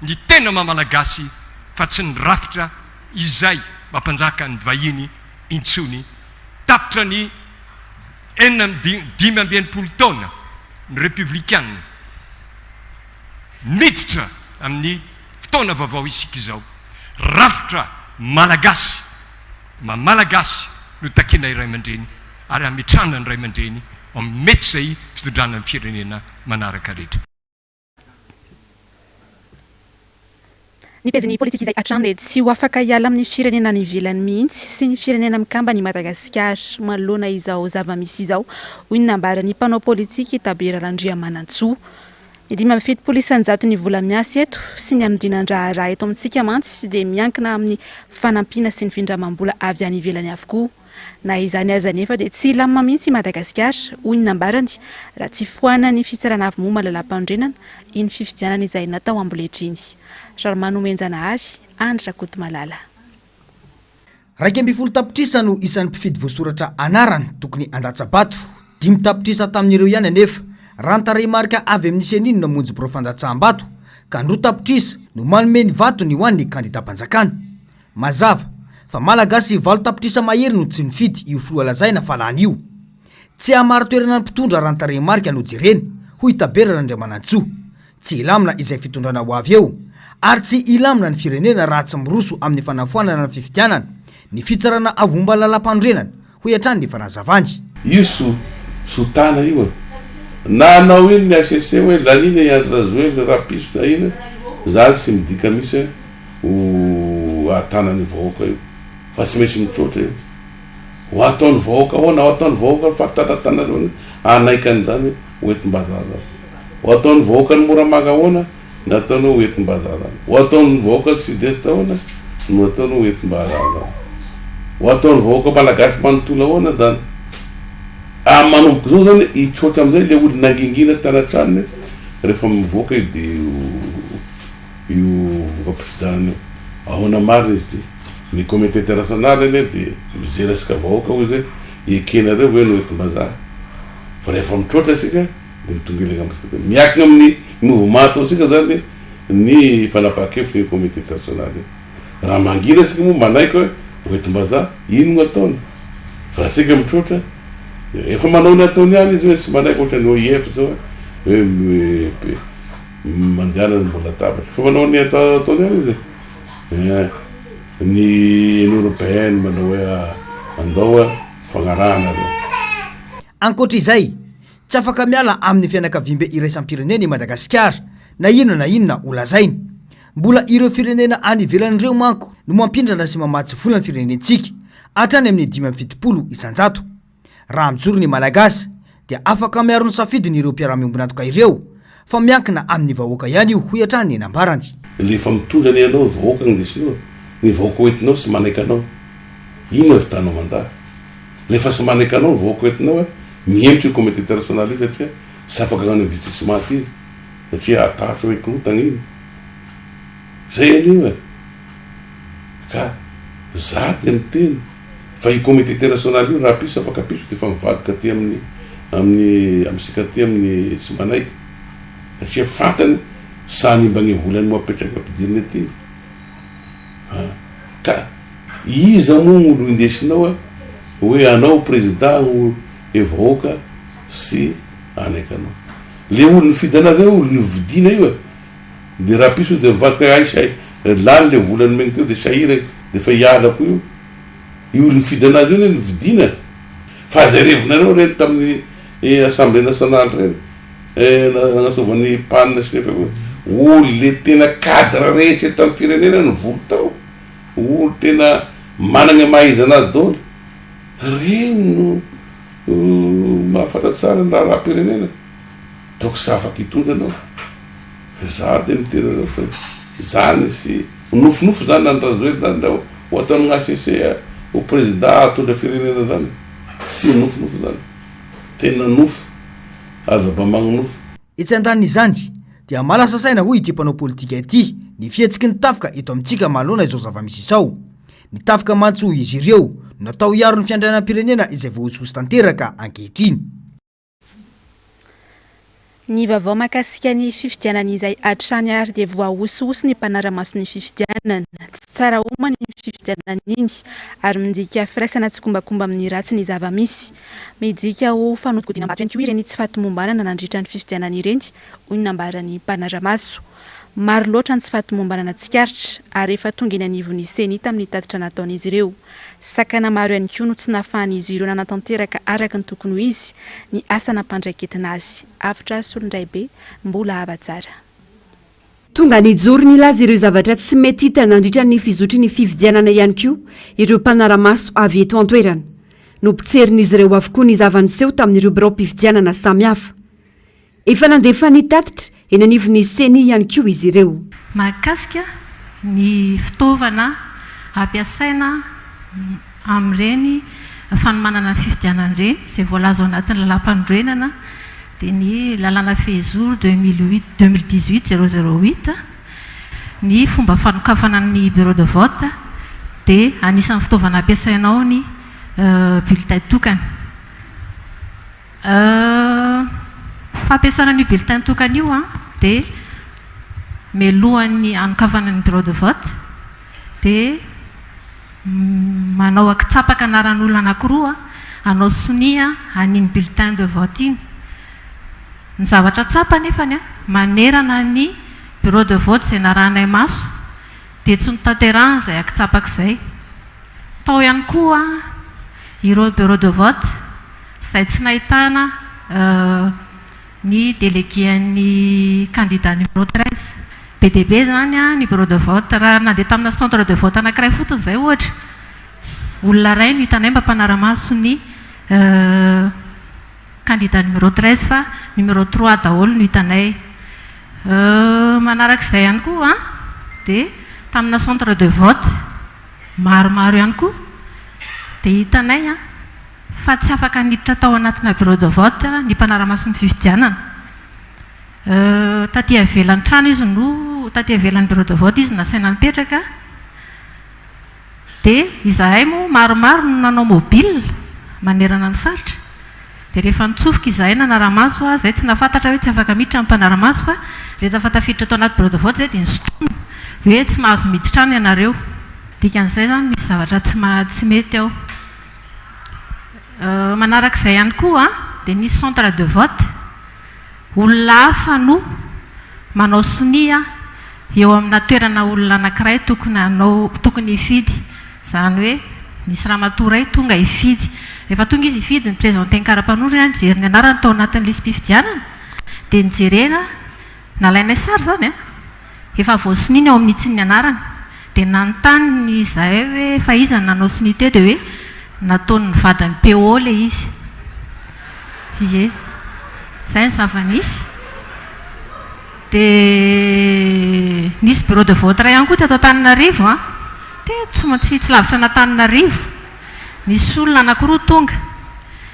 Speaker 9: ny tena mamalagasy fa tsy ny rafitra izay mampanjaka ny vahiny intsony tapitra ny 5 taona ny républicaine miditra amin'ny fotoana vaovao isika izao rafitra malagasy mamalagasy no takina iray aman-dreny ary ametrana ny ray aman-dreny amin'ny mety zay fitondrana amin'ny firenena manaraka rehetra
Speaker 1: ny peziny politika izay hatrany dia tsy ho afaka hiala amin'ny firenena ny ivelany mihitsy sy ny firenena mikamba ny Madagasikara manoloana izao zava-misy izao hoy ny nambarany mpanao politika Tabera Randriamanantsoa ny 27 isanjato ny vola miasa eto sy ny anodrinan-draharaha eto amintsika mantsy dia miankina amin'ny fanampiana sy ny findramam-bola avy any ivelany avokoa na izany aza nefa dia tsy ilamina mihitsy Madagasikara hoy ny nambarany raha tsy foana ny fitsarana avy moa malala-pandrenana iny fifidianana izay natao amboletriny Sharmano Menjanahary Andra Kotomalala
Speaker 4: 12 tapitrisa no isan'ny mpifidy voasoratra anarany tokony andatsabato 5 tapitrisa tamin'ireo ihany anefa rantaray marika avy amin'ny senino namonjy profandatsaham-bato ka 2 tapitrisa no manome ny vato ny hoan'ny kandidat-mpanjakana mazava fa malagasy 8 tapitrisa mahery no tsy nifidy io filoalazaina falany io tsy hamaro toerana ny mpitondra rantaray marika no jereny hoy Tabera Randriamanantsoa tsy ilamina izay fitondrana ho avy eo ary tsy ilamina ny firenena raha tsy miroso amin'ny fanafoanana ny fifidianana ny fitsarana avomba lalam-pandrenana hoy hatrany ny fanazavany
Speaker 11: io sotana io na anao iny ny ACC hoe lanina Andry rapiso na ina zany tsy midika misy ho atanany vahoaka io fa tsy maintsy mitroatra io ho ataony vahoaka ho na ho ataony vahoaka fafitanatana anaikany zany oetim-bazaza ho ataony vahoaka ny Moramanga hoana na ataony oetim-bazaza ho ataony vahoaka Sud-Est hoana no ataony oetim-bazaza ho ataony vahoaka malagasy manotola hoana zany manomboka zao zany itsotra amin'izay le olo nangingina tanatraniny rehefa mivoaka io dia io vapifidanana io ahoana marina izy ty ny comité international eny dia mizelasika vahoaka hoy zay ekenareo hoe no oetim-bazaha fa rehefa mitroatra asika dia mitongelana miakina amin'ny mouvement ataosika zany ny fanapakevitra ny comité international raha mangina asika moa manaiky hoe oetim-bazaha ino no ataony fa raha asika mitroatra efa manao ny ataony any izy hoe sy manaiky ohatra ny OIF zao hoe mandehanany mbola tabatra fa manao ny ataony any izy ny européenne manao hoe andao fagnarahana reo
Speaker 4: ankoatra izay tsy afaka miala amin'ny fianakavimbe iraisam-pirenena i Madagasikara na inona olazainy mbola ireo firenena any ivelan'ireo manko no mampindrana sy mamatsy vola ny firenentsika hatrany amin'ny 570 isanjato raha mijoro ny malagasy dia afaka miaro ny safidiny ireo mpiara-miombonatoka ireo fa miankina amin'ny vahoaka ihany io hoy hatrany nambarany
Speaker 11: lefa mitondrany ianao vahoaka ndesinao ny vahoaka hoentinao sy manaiky anao ino avitanao mandaa lefa sy manaiky anao vahoaka hoentinao a miemitra io comité international io satria sy afaka agnano investissement izy satria atafy hoe korotagna iny zay anio e ka za ty miteny fa io comité international io raha piso afaka piso de fa mivadika ty amsika ty amin'ny sy manaiky satria fantany sanimbagne volany moapetraky ampidiriny aty ka iza moa gn'olo indesinao a hoe anao président vahoaka sy anaiky anao le olo ny fidana zay olo ny vidina io e de raha piso de mivadika aisay lany le volany megny teo de sahira de fa ialako io olo ny fidanazy io ny vidina fa zay revonareo reny tamin'ny assemblée nationale reny nagnasovan'ny panina sy nefa olo le tena cadre rehetra tamin'ny firenena ny volo tao olo tena managna mahaizana dolo regny no mahafatatsara ny raha pirenena toko sa afaky hitondra anao fa za de mitena anao fa zany sy nofonofo zany nandrazoely zany da ohatra amin'asese o président atondra firenena zany sy nofonofo zany tena nofo azabamagny nofo
Speaker 4: etsy andanin'izany dia malasa saina hoy ity mpanao politika ity ny fihetsiky ny tafika eto amintsika manoloana izao zava-misy izao ny tafika mantso izy ireo natao hiaro ny fiandrianam-pirenena izay voatsosy tanteraka ankehitriny
Speaker 1: ny vaovao mahakasika ny fifidianan'izay atrany ary dia voaososy ny mpanara-maso ny fifidianana tsy tsara oma ny fifidianana iny ary midika firaisana tsy kombakomba amin'ny ratsy ny zava-misy midika ho fanodikodiana maty ihany koa ireny tsy fatomombanana nandritra ny fifidianana ireny hoy ny nambarany mpanara-maso maro loatra ny tsy fatomombanana tsikaritra ary efa tonga eny anivon'ny seny tamin'ny tatitra nataon'izy ireo sakana maro ihany koa no tsy nahafahan'izy ireo nanatanteraka araka ny tokony ho izy ny asa nampandraiketina azy avitra solondray be mbola hava tsara
Speaker 2: tonga nijoro ny laza ireo zavatra tsy mety hita nandritra ny fizotry ny fividianana ihany koa ireo mpanara-maso avy eto antoerana no mpitserin'izy ireo avokoa ny zavaniseho tamin'ireo birao mpividianana samihafa efa nandefa ny tatitra eny anivon'ny seny ihany koa izy ireo
Speaker 12: mahakasika ny fitaovana ampiasaina amin'ireny fanomanana ny fifidianana ireny izay voalaza ao anatin'ny lalam-panorenana dia ny lalàna fehizoro 2018-008 ny fomba fanokafana ny bureau de vote dia anisan'ny fitaovana ampiasainao ny bulletin tokana fampiasana ny bulletin tokana io dia melohan'ny anokafana ny bureau de vote dia manao akitsapaka anaran'olona anankiroa anao sonia aniny bulletin de vote iny ny zavatra tsapa nefany manerana ny bureau de vote izay narahanay maso dia tsy notanterahana izay akitsapaka izay tao ihany koa ireo bureau de vote izay tsy nahitana ny délégué-ny candidat numéro 13 BDB zany ny bureau de vote raha nandeha tamina centre de vote anankiray fotsiny izay ohatra olona ray no hitanay mba mpanara-maso ny candidat numéro 13 fa numéro 3 daholo no hitanay manarak'izay ihany koa dia tamina centre de vote maromaro ihany koa dia hitanay fa tsy afaka niditra tao anatina bureau de vote ny mpanara-maso ny fifidianana taty avelan'ny trano izy no taty avelan'ny bureau de vote izy nasaina nipetraka dia izahay moa maromaro no nanao mobile manerana ny faritra dia rehefa nitsofoka izahay nanara-maso zay tsy nafantatra hoe tsy afaka miditra ny mpanara-maso fa rehefa fa tafiditra tao anaty bureau de vote zay dia nisotomina hoe tsy mahazo miditra any ianareo dikan'izay zany misy zavatra tsy mety ao manarak'izay ihany koa dia nisy centre de vote olona hafa no manao sonia eo amina toerana olona anankiray tokony hifidy zany hoe nisy ramatoray tonga hifidy rehefa tonga izy hifidy ny présenté ny kara-panondrona nijery ny anarany tao anatin'ny lisy mpifidianana dia nijerena nalainay sary zany efa voasoniny ao amin'ny tsiny ny anarany dia nanontany izahay hoe fa iza ny nanao sonité dia hoe nataony vadiny PO le izy ie zay ny zava-nisy dia nisy bureau de vote ray ihany koa teto Antananarivo a dia tsy lavitra an'Antananarivo nisy olona anankiroa tonga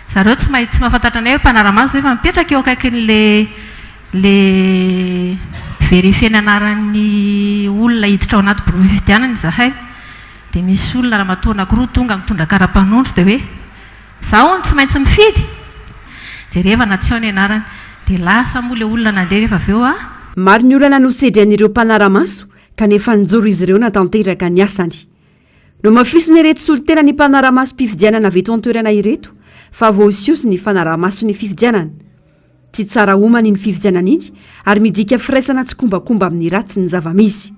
Speaker 12: zareo tsy mahafantatra anay hoe mpanaramaso zay fa mipetraka eo akaikin'le verifieny anaran'ny olona hiditra ao anaty bureau fifidianana izahay dia misy olona ramatoa anankiroa tonga mitondra kara-panondro dia hoe zaho tsy maintsy mifidy jereva nation ianarany dia lasa moa le olona nandeha rehefa avy eo a
Speaker 2: maro ny olana nosedran'ireo mpanaramaso kanefa nijoro izy ireo natanteraka ny asany no mafisiny ireto solotena ny mpanaramaso mpifidianana avy eto an-toerana ireto fa voasiosy ny fanaramaso ny fifidianana tsy tsara omany ny fifidianana iny ary midika firaisana tsy kombakomba amin'ny ratsy ny zava-misy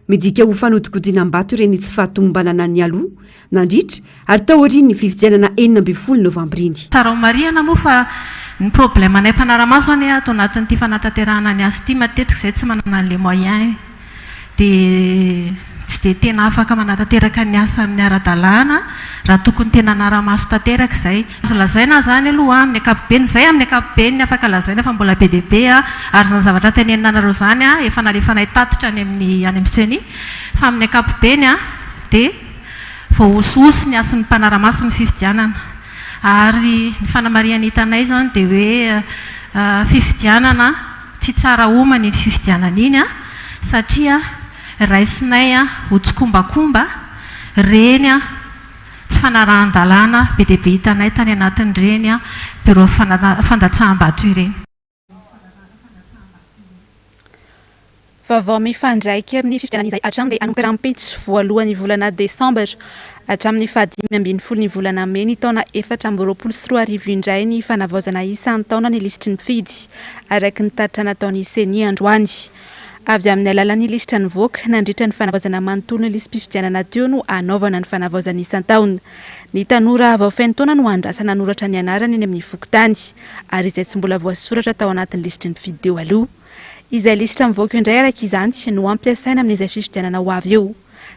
Speaker 2: midika ho fanodikodinam-bato ireny tsy fahatomombanana ny aloha nandritra ary tao ry ny fifidianana 12 novambra iny
Speaker 12: tsara homariana moa fa ny problème anay mpanaramaso any ato anatin'ity fanatanterahana ny azy ity matetika izay tsy manana an'le moyen dia tsy dia tena afaka manatanteraka ny asa amin'ny ara-dalàna raha tokony tena anaramaso tanteraka izay azo lazaina zany aloha amin'ny ankapobeny izay amin'ny ankapobeny afaka lazaina fa mbola be dia be a ary zany zavatra tenenina anareo zany a efa nalefanay tatitra any amin'ny seny fa amin'ny ankapobeny a dia voahosihosy ny ason'ny mpanaramaso ny fifidianana ary ny fanamariana hitanay zany dia hoe fifidianana tsy tsara omany ny fifidianana iny a satria raisinay a ho tsy kombakomba reny a tsy fanarahan-dalàna be dia be hitanay tany anatin'ireny a bureau fandatsaham-bato ireny
Speaker 1: vaovao mifandraiky amin'ny fifidianana izay hatramin'ny anonkarampitso voalohan'ny volana desambra hatramin'ny 15 volana May ny taona 2024 indray ny fanavaozana isan'ny taona ny lisitry ny mpifidy araka ny taritra nataon'ny seni androany avy amin'ny alalan'ny lisitra nivoaka nandritra ny fanavaozana manontolo ny lisy mpifidianana teo no anaovana ny fanavaozana isan-taona ny tanora avy ao fainy taona no andrasa nanoratra ny anarany eny amin'ny fokontany ary izay tsy mbola voasoratra tao anatin'ny lisitry ny mpifidy teo aloha izay lisitra mivoaka indray araka izany no ampiasaina amin'izay fifidianana ho avy eo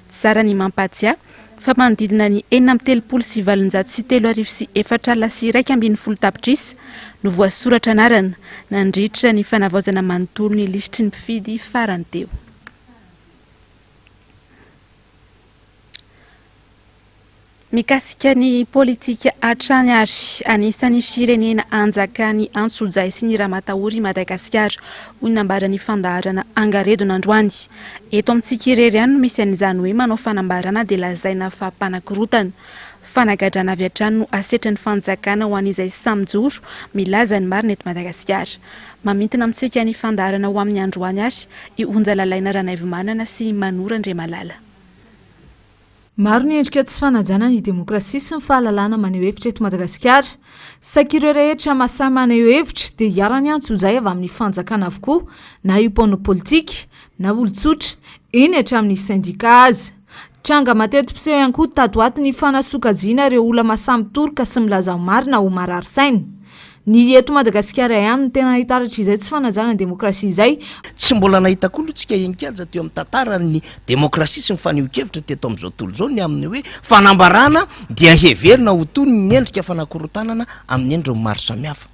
Speaker 1: tsara ny mampatsiahy fa manodidina ny 7,704 tapitrisa no voasoratra anarana nandritra ny fanavaozana manontolo ny lisitry ny mpifidy farany teo mikasika ny politika hatrany ary anisan'ny firenena anjakany Antsojay sy ny Ramatahory Madagasikara hoy nambarany fandaharana Angaredo nandroany eto amintsika irery ihany no misy an'izany hoe manao fanambarana dia lazaina fa mpanakorotana fanagadrana avy hatrany no asetra ny fanjakana ho an'izay samijoro milaza ny marina eto Madagasikara mamintina amintsika ny fandaharana ho amin'ny androany ary ionja lalaina Ranaivomanana sy Manora Andriamalala
Speaker 13: maro ny endrika tsy fanajana ny demokrasia sy ny fahalalana maneho hevitra eto Madagasikara sakireo rehetra masahy maneho hevitra dia hiarany Antsojay avy amin'ny fanjakana avokoa na io mpaino politika na olon-tsotra eny hatramin'ny syndika azy tranga matetim-piseho ihany koa tadoaty ny fanasokajiana ireo olona masamy toroka sy milaza marina ho marary saina ny eto Madagasikara ihany no tena hitaratra izay tsy fanajana ny demokrasia izay
Speaker 14: tsy mbola nahita koa lotsika enkanja teo amin'ny tantarany demokrasia sy ny faneho-kevitra teto amin'izao tontolo izao ny amin'ny hoe fanambarana dia heverina ho toy ny endrika fanakorotanana amin'ny endriny maro samihafa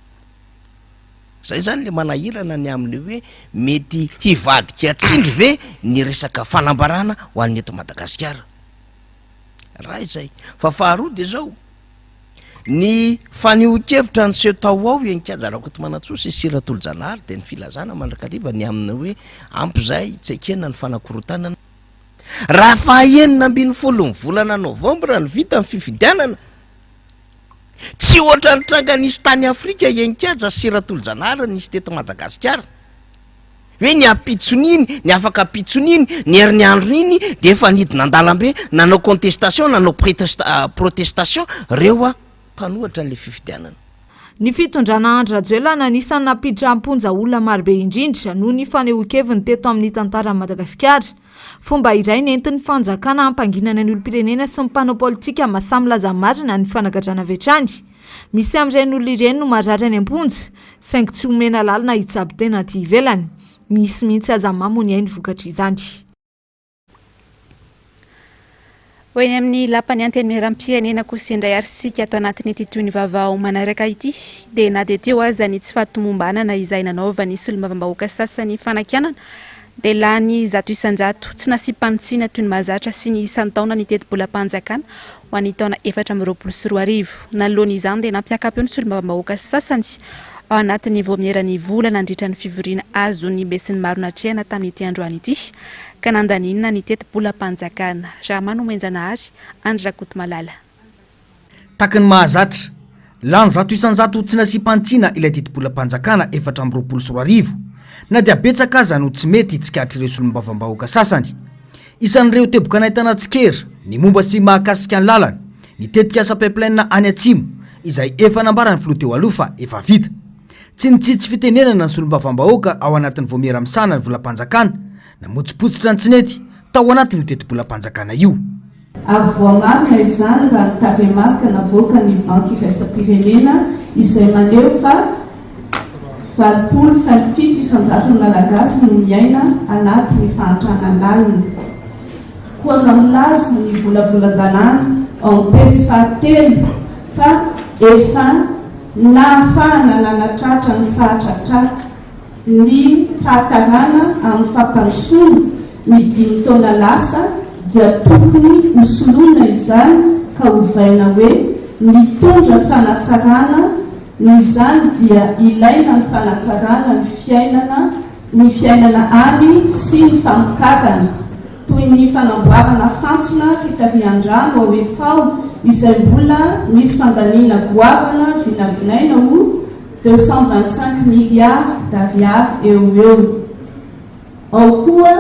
Speaker 14: zay zany le manahirana ny amin'ny hoe mety hivadika atsindry ve ny resaka fanambarana ho an'ny eto Madagasikara raha izay fa faharoa dia zao ny faneho-kevitra ny seho tao ao enkanja raha koto manatsosy Siratolo-Janahary dia ny filazana mandrakariva ny amin'ny hoe ampy zay tsaikena ny fanakorotanana raha fahaenina ambin'ny 10 volana novambra ny vita ny fifidianana tsy ohatra ny tranga nisy tany Afrika enkanja Siratolo-Janahary nisy teto Madagasikara hoe ny apitsoniny ny afaka apitsoniny ny herin'ny andron'iny dia efa nidina an-dalambe nanao contestation nanao protestation reo a mpanohatra n'le fifidianana
Speaker 13: ny fitondrana Andry Rajoelina anisan'ny napiditra amponja olona marobe indrindra noho ny faneho-keviny teto amin'ny tantaran'i Madagasikara fomba iray nentin'ny fanjakana hampanginana ny olom-pirenena sy ny mpanao politika masamy laza marina ny fanagadrana avy hatrany misy amin'ireny olona ireny no marary any amponja saingy tsy omena lalina hitsabo tena aty ivelany misy mihitsy aza mamony ainy vokatra izany
Speaker 1: hoeny amin'ny lapany anteny miram-pirenena kosa indray ary sika atao anatin'ity toy ny vaovao manaraka ity dia na dia teo aza ny tsy fahatomombanana izay nanaovany solombavambahoaka sasany fanakianana dia lany zato isan-jato tsy nasipanitsiana toy ny mahazatra sy ny isan-taona ny teti-bolam-panjakana ho an'ny taona 2024 nanoloan'izany dia nampiakapo eo ny solombavambahoaka sasany ao anatin'ny voamierany vola nandritra ny fivoriana azo ny besin'ny maro natrehana tamin'ity androany ity ka nandaninina ny teti-bolam-panjakana Ramano Menjanahary Andry Rakoto Malala
Speaker 4: taky ny mahazatra lany zato isan-jato tsy nasipanitsiana ilay teti-bolam-panjakana 2024 na dia betsaka aza no tsy mety tsikatrireo solombavambahoaka sasany isan'ireo teboka nahitana tsikera ny momba sy mahakasika ny lalana ny tetika asa pipeline any atsimo izay efa nambarany filoha teo aloha fa efa vita tsy nitsitsy fitenenana ny solombavambahoaka ao anatin'ny voamera misana ny volam-panjakana namotsipotsitra ny tsinety tao anatin'io teti-bolam-panjakana io
Speaker 15: ary voamarina izany raha nitavemarika navoaka ny banky iraisam-pirenena izay maneho fa 27 isan-jato malagasy no miaina anaty ny fahantranan-lalina koa milaza ny volavolan-dalàna ao pejy fahatelo fa efa nahafahana nanatratra ny fahatratratra ny fahatarana amin'ny fampanosoana ny 5 taona lasa dia tokony hosoloina izany ka hovaina hoe mitondra fanatsarana izany dia ilaina ny fanatsarana ny fiainana any sy ny famokarana toy ny fanamboarana fantsona fitarihan-drano ao efao izay mbola misy fandaniana goavana vinavinaina ho 225 milliards d'ariary eo ao koa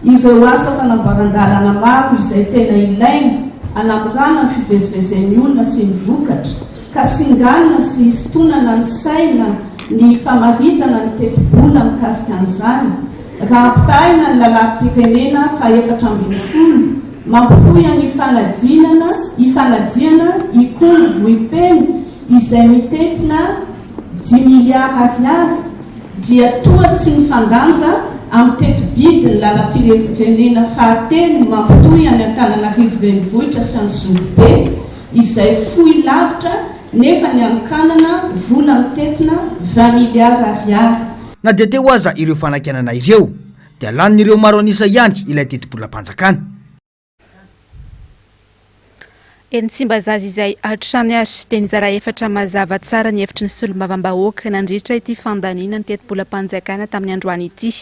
Speaker 15: ireo asa fanamboaran-dalana maro izay tena ilaina anamorana ny fivezivezen'ny olona sy ny vokatra ka singanina sy sitonana ny saina ny famaritana ny teti-bola mikasika an'izany raha ampitahina ny lalam-pirenena fa 4 mampihoya ny ifanadiana ikony vohipeny izay mitetina 10 milliards ariary dia toa tsy mifandanja amin'ny teti-bidy ny lalam-pirenena fahatelo mampitohy any Antananarivo renivohitra sy any Zorobe izay fohy lavitra nefa ny anokanana vola mitetina 20 milliards ariary
Speaker 4: na dia teo aza ireo fanakianana ireo dia lanin'ireo maro anisa ihany ilay teti-bolam-panjakana
Speaker 1: Entsimbazazy izay atrany azy dia nizara efatra mazava tsara ny efitry ny solombavambahoaka nandritra ity fandaniana ny teti-bolam-panjakana tamin'ny androany ity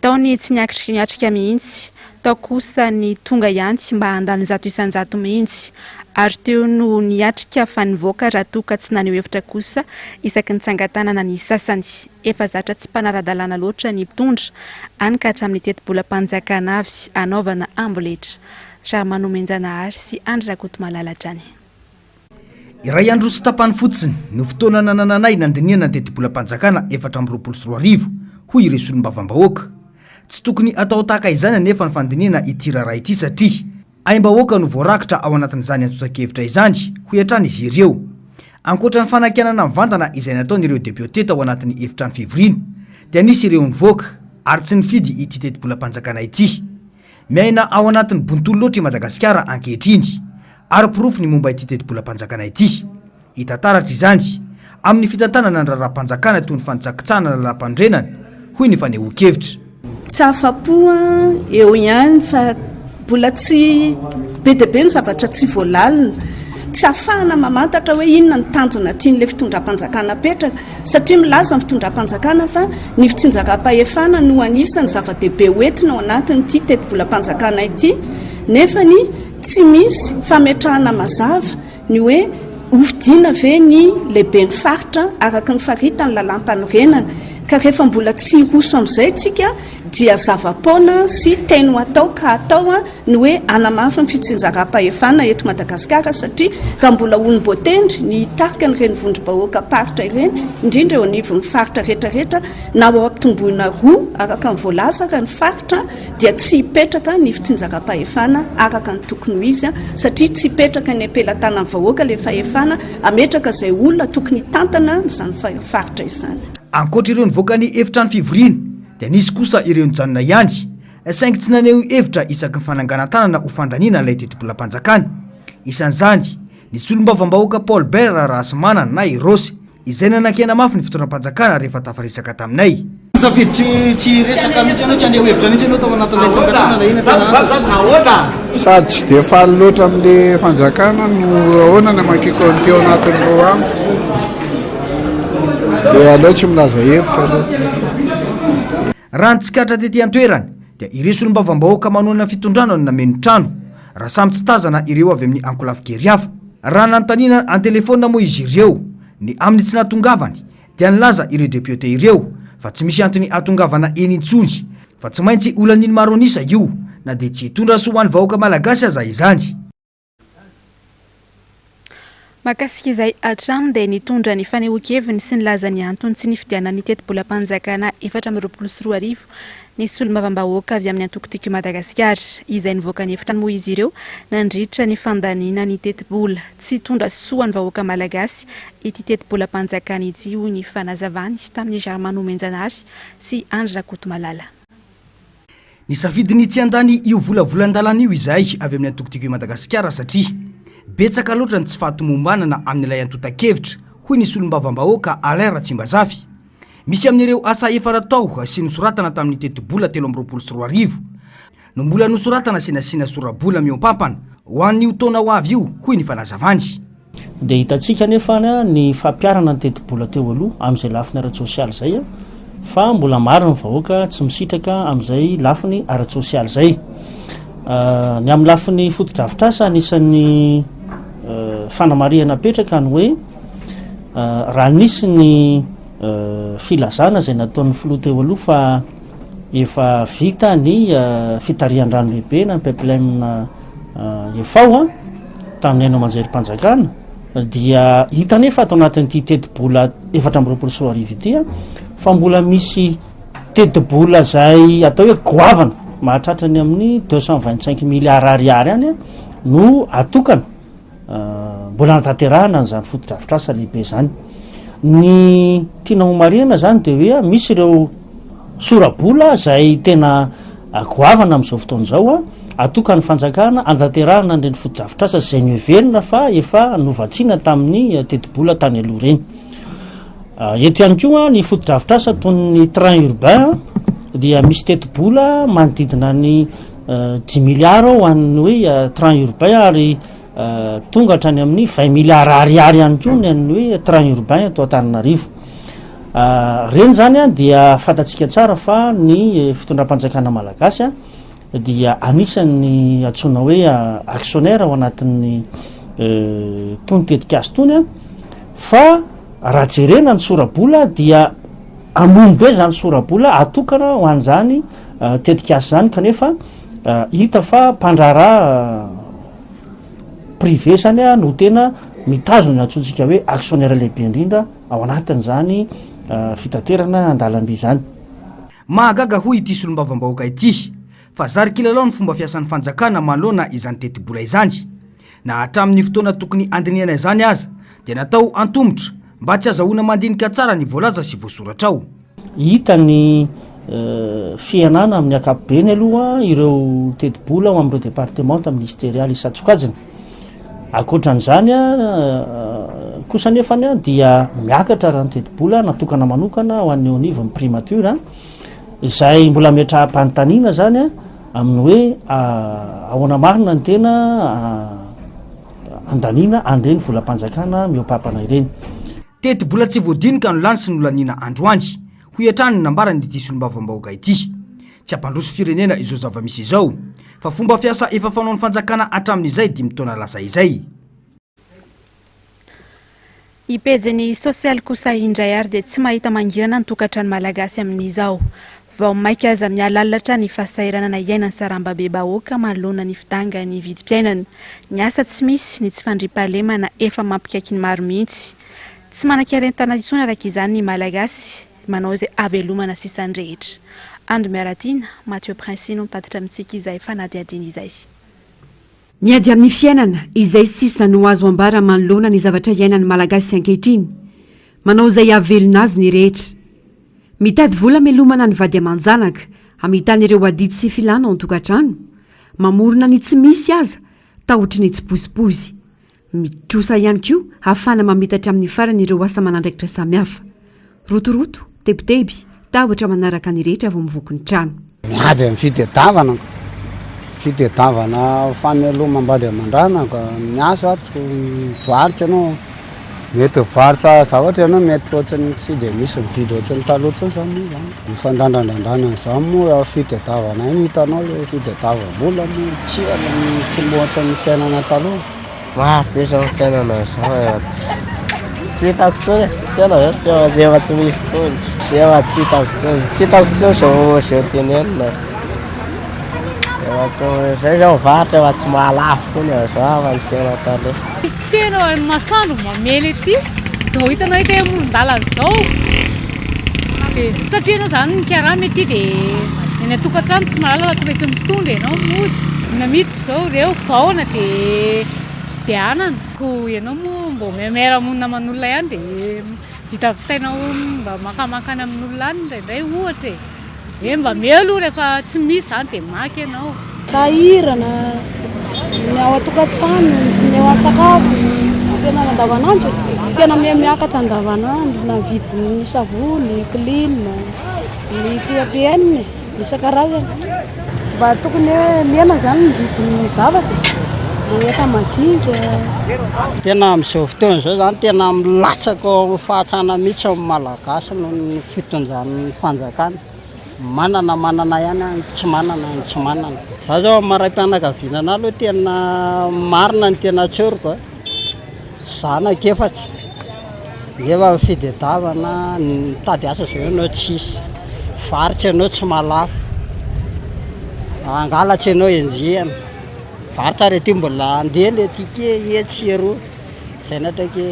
Speaker 1: taony tsy niatrika mihitsy tao kosa ny tonga ihany mba handany zato isan-jato mihitsy ary teo no niatrika fa nivoaka raha toka tsy naneo hevitra kosa isaky ny tsangatanana ny sasany efa zatra tsy mpanara-dalàna loatra ny mpitondra any ka hatramin'ny teti-bolam-panjakana avy anaovana amboletra Ramano Menjanahary sy Andry Rakoto Malala trany
Speaker 4: iray andro sy tapany fotsiny no fotoana nananay nandiniana ny teti-bolam-panjakana 2024 hoy ireo solombavambahoaka tsy tokony atao tahaka izany nefa ny fandiniana ity raharaha ity satria aim-bahoaka no voarakitra ao anatin'izany antota-kevitra izany hoy hatrany izy ireo ankoatra ny fanakianana mivantana izay nataon'ireo deputé tao anatin'ny efitrany fivoriana dia nisy ireo nivoaka ary tsy nifidy ity teti-bolam-panjakana ity miaina ao anatin'ny bontolo loatra i Madagasikara ankehitriny ary pirofo ny momba ity teti-bolam-panjakana ity hitantaratra izany amin'ny fitantanana ny raharaham-panjakana toy ny fanitsakitsahana na lalam-pandrenana hoy ny fanehoan-kevitra
Speaker 15: tsy afapoa eo ihany fa mbola tsy be dia be ny zavatra tsy voalalina tsy ahafahana mamantatra hoe inona ny tanjona tian'ilay fitondram-panjakana petraka satria milaza ny fitondram-panjakana fa ny fitsinjaram-pahefana no anisany zava-dehibe hoentina ao anatin'ity teti-bolam-panjakana ity nefa ny tsy misy fametrahana mazava ny hoe hovidiana ve ny lehibe ny faritra araka ny faritany lalam-panorenana ka rehefa mbola tsy roso amin'izay tsika dia zava-poana sy teny ho atao ka atao ny hoe anamafy ny fitsinjaram-pahefana eto Madagasikara satria raha mbola onim-boatendry ny tarika ny renivondrom-bahoaka paritra ireny indrindra eo anivon'ny faritra rehetrarehetra na ao ampitomboina roa araka ny voalaza raha ny faritra dia tsy hipetraka ny fitsinjaram-pahefana araka ny tokony ho izy satria tsy hipetraka ny ampelantanan'ny vahoaka ilay fahefana ametraka izay olona tokony tantana izany faritra izany
Speaker 4: ankoatra ireo nivoaka ny efitrany fivoriana dia nisy kosa ireo nijanona ihany saingy tsy naneo hevitra isaky ny fananganan-tanana ho fandaniana ilay teti-bolam-panjakana. Isan'izany ny solom-bavambahoaka Paul Bert Rahasimana na Irosy izay nanakena mafy ny fitondram-panjakana rehefa tafaresaka taminay. Safidy tsy resaka mihitsy ianao, tsy aneo hevitra mihitsy ianao tao anatin'ilay fanjakana
Speaker 16: sady tsy dia faly loatra amin'le fanjakana no ahoana ny makiko teo anatiny roa amiko dia aleo tsy milaza hevitra aloha.
Speaker 4: Raha ny tsikatra tety an-toerany dia ireo solom-bavambahoaka manoana fitondrana no nameno trano raha samy tsy tazana ireo avy amin'ny ankolafikery hafa. Raha nanontaniana an-telefona moa izy ireo ny amin'ny tsy nahatongavany dia nilaza ireo député ireo fa tsy misy antony atongavana eny intsony fa tsy maintsy olan'iny maro anisa io na dia tsy hitondra soa ho an'ny vahoaka malagasy aza izany.
Speaker 1: Mahakasika izay hatrany dia nitondra ny fanehoan-keviny sy nilaza ny antony tsy nifidianany teti-bolam-panjakana 2024 ny solom-bavambahoaka avy amin'ny antoko-tiko Madagasikara izay nivoaka ny hevitra moa izy ireo nandritra ny fandaniana ny teti-bola tsy hitondra soa ny vahoaka malagasy ity teti-bolam-panjakana ity hoy ny fanazavany tamin'ny Germain Omenjanary sy Andry Rakotomalala.
Speaker 4: Ny safidiny tsy andany io volavolan-dalana io izay avy amin'ny antoko-tiko Madagasikara satria betsaka loatra ny tsy fahatomombanana amin'ilay antota-kevitra hoy ny solom-bavambahoaka Alain Ratsimbazafy. Misy amin'ireo asa efa natao sy nosoratana tamin'ny teti-bola 2024 no mbola nosoratana sy nasiana sora-bola miompampana ho an'io taona ho avy io hoy ny fanazavany.
Speaker 17: Dia hitantsika nefa ny fampiarana ny teti-bola teo aloha amin'izay lafiny ara-tsosialy zay fa mbola maro ny vahoaka tsy misitraka amin'izay lafiny ara-tsosialy zay. Ny amin'ny lafiny foto-drafitrasa anisan'ny fanamarihana petraka ny hoe raha nisy ny filazana izay nataon'ny filoha teo aloha fa efa vita ny fitarihan-drano lehibe na ny pipeline efao tamin'ny aino amanjerim-panjakana dia hita nefa atao anatin'ity teti-bola 2024 ity fa mbola misy teti-bola izay atao hoe goavana mahatratrany amin'ny 225 milliards ariary any no atokana mbola natanterahana n'izany foto-drafitrasa lehibe zany. Ny tiana homarihana zany dia hoe misy ireo sora-bola izay tena goavana amin'izao fotoana izao atokany fanjakana antanterahana ireny foto-drafitrasa izay noheverina fa efa novatsiana tamin'ny teti-bola tany aloha reny. Eto ihany koa ny foto-drafitrasa toy ny train urbain dia misy teti-bola manodidina ny 10 milliards ho an'ny hoe train urbain ary tonga hatrany amin'ny 20 milliards ariary ihany koa ny an'ny hoe train urbain atao Antananarivo. Reny zany dia fantatsika tsara fa ny fitondram-panjakana malagasy dia anisan'ny antsoina hoe actionnaire ao anatin'ny tony tetikasy tony fa raha jerena ny sora-bola dia amombe zany sora-bola atokana ho an'izany tetikasy zany kanefa hita fa mpandrara privé zany no tena mitazona atsontsika hoe actionnaire lehibe indrindra ao anatin'izany fitaterana andalam-by zany.
Speaker 4: Mahagaga hoy ity solom-bavambahoaka ity fa zary kilalao ny fomba fiasan'ny fanjakana manoloana izany teti-bola izany na hatramin'ny fotoana tokony andiniana izany aza dia natao antomotra mba tsy azahoana mandinika tsara ny voalaza sy voasoratra ao.
Speaker 17: Hita ny fianana amin'ny ankapobeny aloha ireo teti-bola ao amin'ireo département ministérial isan-tsokajiny. Akoatran'izany kosa nefany dia miakatra raha ny teti-bola natokana manokana ho an'ny onivon'ny primature izay mbola metraha-panontaniana zany amin'ny hoe ahoana marina ny tena andaniana andreny volam-panjakana miopampana ireny.
Speaker 4: Teti-bola tsy voadinika no lany sy nolaniana androany ho hiatrany nambarany ity solom-bavambahoaka ity. Tsy ampandroso firenena izao zava-misy izao fa fomba fiasa efa fanaon'ny fanjakana hatramin'izay 5 taona lasa izay.
Speaker 1: Ipejiny sosialy kosa indray ary dia tsy mahita mangirana ny tokantrano malagasy amin'izao. Vao maika aza mialalatra ny fahasairana na iainany sarambabe bahoaka manoloana ny fidanga ny vidim-piainana. Ny asa tsy misy ny tsy fandriam-pahalemana efa mampikaiky ny maro mihitsy. Tsy manan-karentana intsony araka izany ny malagasy manao izay avelomana sisandrehetra. Andro miaratina Mathieu Princino mitatitra amintsika izay fanadiadina izay.
Speaker 2: Miady amin'ny fiainana izay sisa no azo ambara manoloana ny zavatra iainany malagasy ankehitriny manao izay avelona azy ny rehetra. Mitady vola melomana ny vady aman-janaka amitany ireo adidy sy filana ao an-tokantrano mamorona ny tsy misy aza tahotry ny tsy pozipozy mitrosa ihany koa hahafana mametatra amin'ny farany ireo asa manandraikitra samihafa rotoroto tebiteby tahotra manaraka ny rehetra avao mivoky ny trano
Speaker 16: miady amin'ny fitediavana fameloha mambady aman-drana ka miasa mivarotra anao mety varotra zavatra ianao mety ohatrany tsy dia misy mividy ohatrany taloha zany mifandandrandrandana izany moa fitediavana iny hitanao le fitediavam-bola moa tsy moatra ny fiainana taloha
Speaker 18: mafy zao fiainana zao tsy hitako tsony fiaina zao tsy efa tsy misy tsony efa tsy hitako tsony zao tenenina zay zao varotra efa tsy mahalafo tsony zao fa ny fiaina taloha
Speaker 19: misy tsena masoandro mamely ety zao hitanao ety amoron-dalana zao dia satria anao zany nikarama ety dia eny atokantrano tsy mahalala fa tsy maintsy mitondra ianao mody namidiko zao reo vaona dia anana ko ianao moa mbo miara-monina aman'olona ihany dia vita vitainao mba makamakany amin'olona any indraindray ohatra e mba melo rehefa tsy misy zany dia maky ianao
Speaker 20: sahirana ny ao atokantrano ny ao an-sakafo fiainana andavanandro tena miakatra andavanandro na vidiny savony klina ny PAPN isan-karazany mba tokony hoe miaina zany ny vidiny zavatra efa majinga
Speaker 16: tena amin'izao fotoana zao zany tena milatsaka fahatsana mihitsy amin'ny malagasy no ny fitonjan'ny fanjakana manana ihany tsy manana za zao maram-pianakaviana aloha tena marina ny tena tsoriko zanako efatsy nefa fitediavana mitady asa zao ianao tsisy varotra ianao tsy malafo angalatra ianao enjehana varotra re ty mbola andeha le tike etsy eroa zay natrake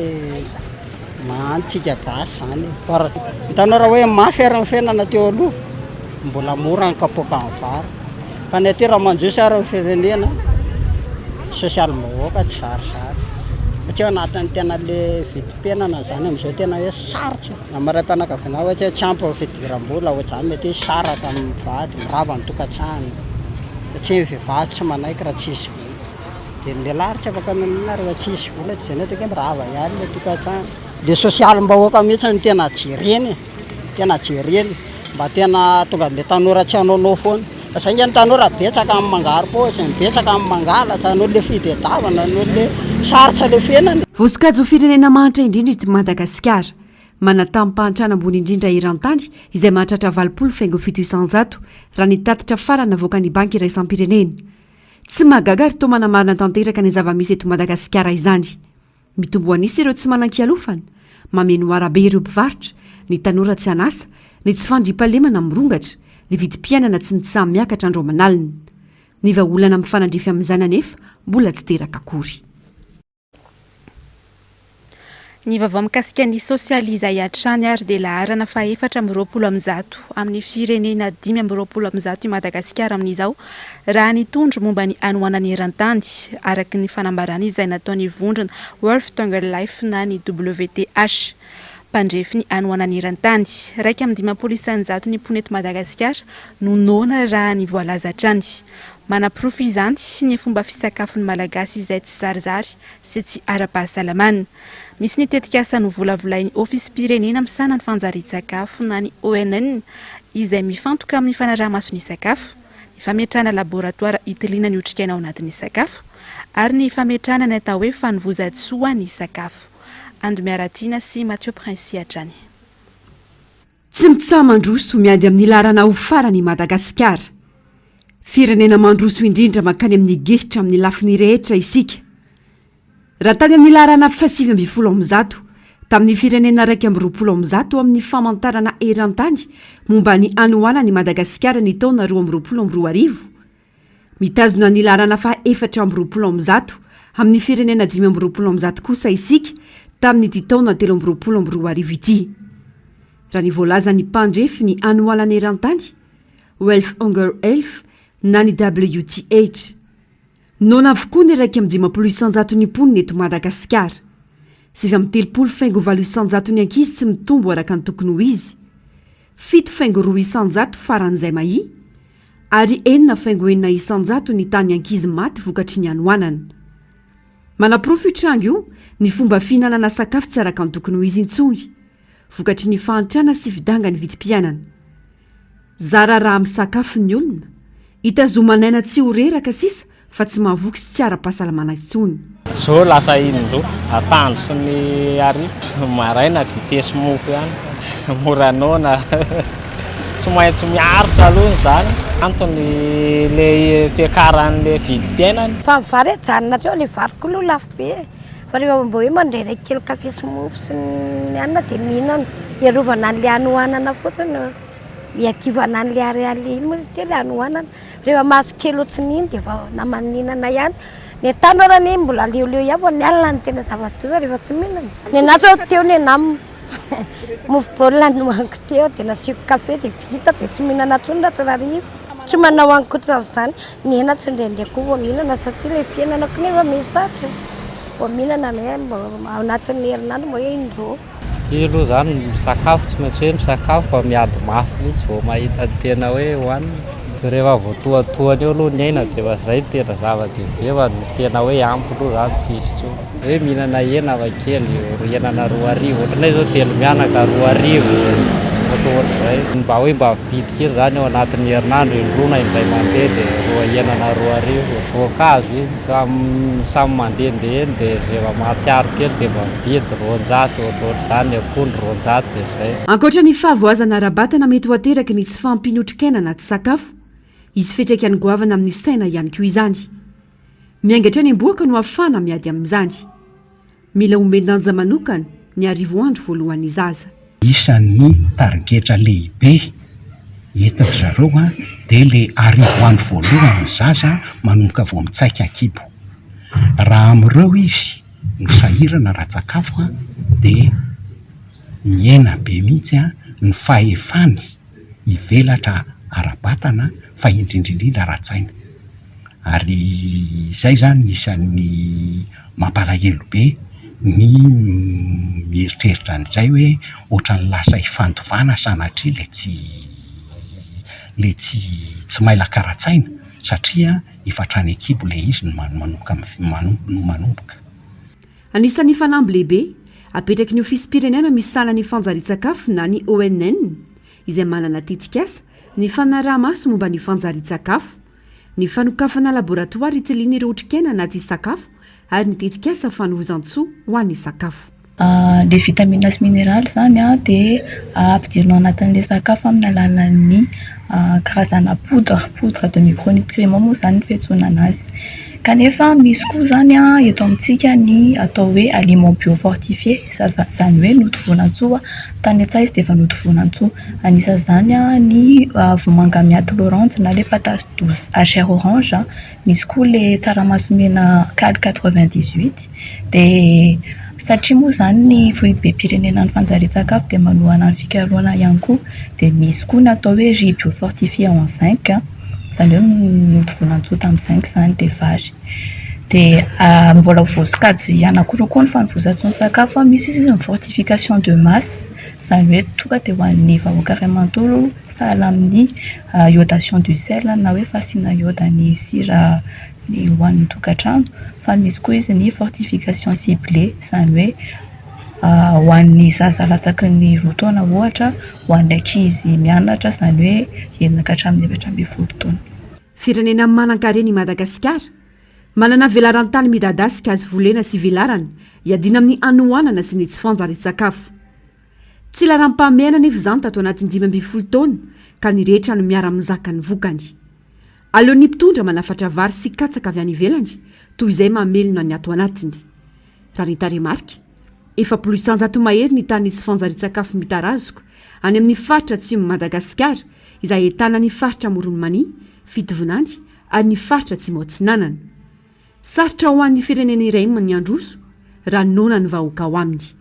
Speaker 16: mahantsika gasy zany hitanao raha hoe mafy ary ny fiainana teo aloha mbola mora ny kapoaka ny vary fa ny aty raha manjosa ary ny firenena sosialy mahoaka tsy zarizary satria anatin'ny tena le vidim-piainana zany amin'izao tena hoe sarotra na maram-pianakaviana ohatra hoe tsy ampy ny fidiram-bola ohatrany mety hoe saraka amin'ny vady mirava ny tokantrano satria ny vehivavy tsy manaiky raha tsisy vola dia ny lehilahy tsy afaka manina rehefa tsisy vola zay ny atake mirava ihany le tokantrano dia sosialy mbahoaka mihitsy ny tena jereny mba tena tonga le tanora tsy hanaonao foana fa zay nge ny tanora betsaka amin'ny mangary paosy betsaka amin'ny mangalatra anao le fitediavana anao le sarotra le fiainany
Speaker 2: voasokajy ho firenena manitra indrindra ity Madagasikara manatampahantran ambony indrindra eran-tany izay mahatratra 27,700 raha nitatitra farana avoaka ny banky iraisam-pirenena tsy magaga ary to manamarina tanteraka ny zava-misy eto Madagasikara izany mitombo anisa ireo tsy manan-kialofana mameno arabe ireo mpivarotra ny tanora tsy anasa ny tsy fandrimpalemana mirongatra ny vidim-piainana tsy mitsamy miakatra andro manalina ny vaolana amin'ny fanandrify amin'izany anefa mbola tsy teraka akory
Speaker 1: ny vaovao mikasika ny sosializa iatrany ary dia laharana fa 420 amin'ny firenena 520 i Madagasikara amin'izao raha nitondro momba ny anoanany eran-tany araky ny fanambarana izay nataony vondrona World Younger Life na ny WTH mpandrefy ny anoanany eran-tany 5,9 ny mponeto Madagasikara no nona raha ny voalazatrany manaprofo izany ny fomba fisakafon'ny malagasy izay tsy zarizary sy tsy ara-pahasalamana misy nitetika asa no volavolainy ofisy pirenena misana ny fanjari-tsakafo na ny ONN izay mifantoka amin'ny fanaraha-maso ny sakafo ny fametrahana laboratoara hitiliana ny otrikaina ao anatin'ny sakafo ary ny fametrahana ny atao hoe fanovozan-tsoa ny sakafo Andomiaratina sy Mathieu Prince atrany
Speaker 2: tsy mitsaha mandroso miady amin'ny larana ho farany Madagasikara firenena mandroso indrindra makany amin'ny gesitra amin'ny lafiny rehetra isika raha tany amin'ny larana 7,1 tamin'ny firenena 2,20 amin'ny famantarana eran-tany momba ny anoanany Madagasikara ny taona 2022 mitazona ny larana fa 4,20 amin'ny firenena 5,20 kosa isika tamin'ny ty taona 3,22 ity raha ny voalazany mpandrefy ny anoanany eran-tany World Younger Life na ny WTH nona avokoa ny 1,5 ny mponiny eto Madagasikara 7,3 ny ankizy tsy mitombo araka ny tokony ho izy 7,200 faran'izay mahi ary enina faingoenina isanjato ny tany ankizy maty vokatry ny anoanana. Manaprofo io trango io ny fomba fihinanana sakafo tsy araka ny tokony ho izy intsony vokatry ny fahantrana sy vidanga ny vidim-piainana. Zara raha amin'ny sakafo ny olona hitazomanaina tsy ho reraka sisa fa tsy mahavoky sy tsy ara-pahasalamana intsony.
Speaker 18: Zao lasa injo atandro sy ny arivo maraina vitesy mofo ihany moranona tsy maintsy miaritra aloha zany antony le fiakaran'le vidim-piainany.
Speaker 21: Fa vary ajanona teo le variko aloha lafo be fa rehefa mbo hoe mandray kely kafe sy mofo sy ny anina dia mihinana iarovana an'le anohanana fotsiny miativana an'le ariary iny moa izy teo le anohanana rehefa mahazo kely ohatsiny iny dia efa namaninana ihany. Ny tanora ny mbola leoleo ihany ny alina ny tena zava-doza rehefa tsy mihinana. Ny anato teo ny anamina mofo baolina nohaniko teo dia nasiako kafe dia vita dia tsy mihinana tsony raha tsy rarivo. Tsy manao ankoatra zany ny hena tsy ndraindray koa vao mihinana satria ilay fiainanako nefa mesatra vao mihinana ao anatin'ny herinandro mbo hoe indroa.
Speaker 18: Io aloha zany misakafo tsy maintsy hoe misakafo fa miady mafy mihitsy vao mahita tena hoe hohanina. Rehefa vao toatoany eo aloha ny aina dia efa izay tena zava-dehibe fa ny tena hoe ampy aloha zany tsy izy tsony. Hoe mihinana hena avakely henana 2 ohatranay zao telo mianaka 2 ohatr'izay mba hoe mba vidy kely zany ao anatin'ny herinandro indroana indray mandeha dia henana 2 voankazo izy samy mandehandeha dia rehefa mahatsiaro kely dia mba vidy 200 ohatr'izany akondro 200 dia izay.
Speaker 2: Ankoatra ny fahavoazana ara-batana mety ho ateraky ny tsy fampinotrikaina anaty sakafo izy fetraky any goavana amin'ny saina ihany koa izany. Miaingatra ny amboaka no afana miady amin'izany. Mila omendanja manokana ny arivoandro voalohan'ny zaza.
Speaker 22: Isan'ny tarigetra lehibe entiny zareo dia le arivoandro voalohan'ny zaza manomboka vao mitsaika kibo. Raha amin'ireo izy misahirana ra-tsakafo dia miaina be mihitsy ny fahefany hivelatra ara-batana fa indrindrindrindra ra-tsaina. Ary izay zany isan'ny mampalahelo be ny mieritreritra an'izay hoe ohatran'ny lasa hifandovana sanatria le tsy mailaka ra-tsaina satria efa trany ekibo le izy no manomboka.
Speaker 2: Anisan'ny fanamby lehibe apetraky ny ofisym-pirenena misy salan'ny fanjarian-tsakafo na ny ONN izay manana tetikasa ny fanaraha-maso momba ny fanjarian-tsakafo, ny fanokafana laboratoara itsiliana ireo otrikaina anaty sakafo ary ny tetikasa fanovozan-tsoa ho an'ny sakafo.
Speaker 23: Le vitamine sy minérale zany dia ampidirina anatin'le sakafo amin'ny alalan'ny karazana poudre de micronutriments moa zany ny fiantsoana azy. Kanefa misy koa zany eto amintsika ny atao hoe aliment biofortifié zany hoe notovonan-tsoa tany an-tsaha izy dia efa notovonan-tsoa. Anisan'izany ny vomanga miaty l'orange na le patate douce à chair orange, misy koa le tsaramaso mena CAL 98 dia satria moa zany ny foibe-pirenena ny fanjarian-tsakafo dia manohana ny fikarohana ihany koa dia misy koa ny atao hoe riz biofortifié en zinc zany hoe notovonan-tsoa tamin'ny zinc zany le vary. Dia mbola voasokajy ihany koa ny fanovozan-tsoa ny sakafo misy izy ny fortification de masse zany hoe tonga dia ho an'ny vahoaka iray manontolo sahala amin'ny iodation du sel na hoe fasiana ioda ny sira ny hoan'ny tokantrano. Fa misy koa izy ny fortification ciblée zany hoe ho an'ny zaza latsaky ny 2 taona ohatra, ho an'ny ankizy mianatra zany hoe enina ka hatramin'ny 7 taona.
Speaker 2: Firenena manan-karena i Madagasikara manana velarantany midadasika azy volena sy velarana hiadina amin'ny anohanana sy ny tsy fanjarian-tsakafo. Tsy laram-pahamehana nefa izany tato anatin'ny 12 taona ka ny rehetra no miara-mizaka ny vokany. Aleon'ny mpitondra manafatra vary sy katsaka avy any ivelany toy izay mamelona ny ato anatiny. Raha ny taremarika 700 mahery ny tany sy fanjarian-tsakafo mitarazoko any amin'ny faritra atsimo Madagasikara izay ahitana ny faritra Moronmani, Fitovonany ary ny faritra atsimo Atsinanana. Sarotra ho an'ny firenena iray ny androso raha nona ny vahoaka ao aminy.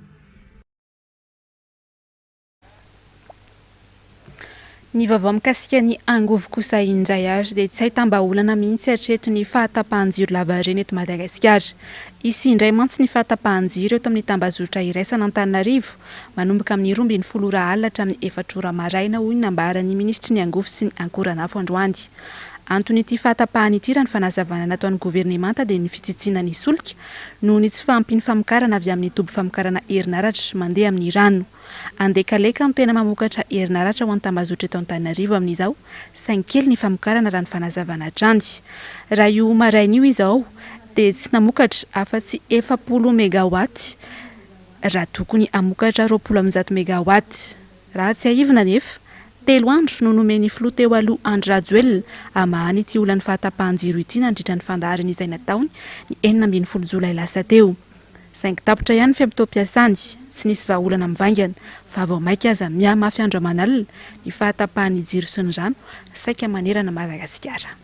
Speaker 1: Ny vaovao mikasika ny angovo kosa indray ary dia tsy ahitamba-olana mihitsy hatreto ny fahatapahan-jiro lavareny eto Madagasikara. Isy indray mantsy ny fahatapahan-jiro eto amin'ny tambazotra iray Antananarivo manomboka amin'ny 12 ora alina hatramin'ny 4 ora maraina hoy nambaran'ny ministry ny angovo sy ny ankoranafo androany. Anton'ity fahatapahan ity raha ny fanazavana nataon'ny governemanta dia ny fitsitsiana ny solika noho ny tsy fahampiny famokarana avy amin'ny toby famokarana herinaratra mandeha amin'ny rano. Andekaleka no tena mamokatra herinaratra ho an'ny tambazotra eto Antananarivo amin'izao, saingy kely ny famokarana raha ny fanazavana hatrany. Raha io maraina io izao dia tsy namokatra afa-tsy 40 megawatt raha tokony amokatra 20 megawatt. Raha tsy aivina nefa 3 andro no nomeny filoha teo aloha Andry Rajoelina amahany ity olan'ny fahatapahan-jiro ity nandritra ny fandaharana izay nataony ny 19 Jolay lasa teo. Saingy tapitra ihany fiampitoam-piasany, tsy nisy vahaolana mivangana fa vao maika aza mihamafy andro aman'alina ny fahatapahan'ny jiro sy ny rano saika manerana Madagasikara.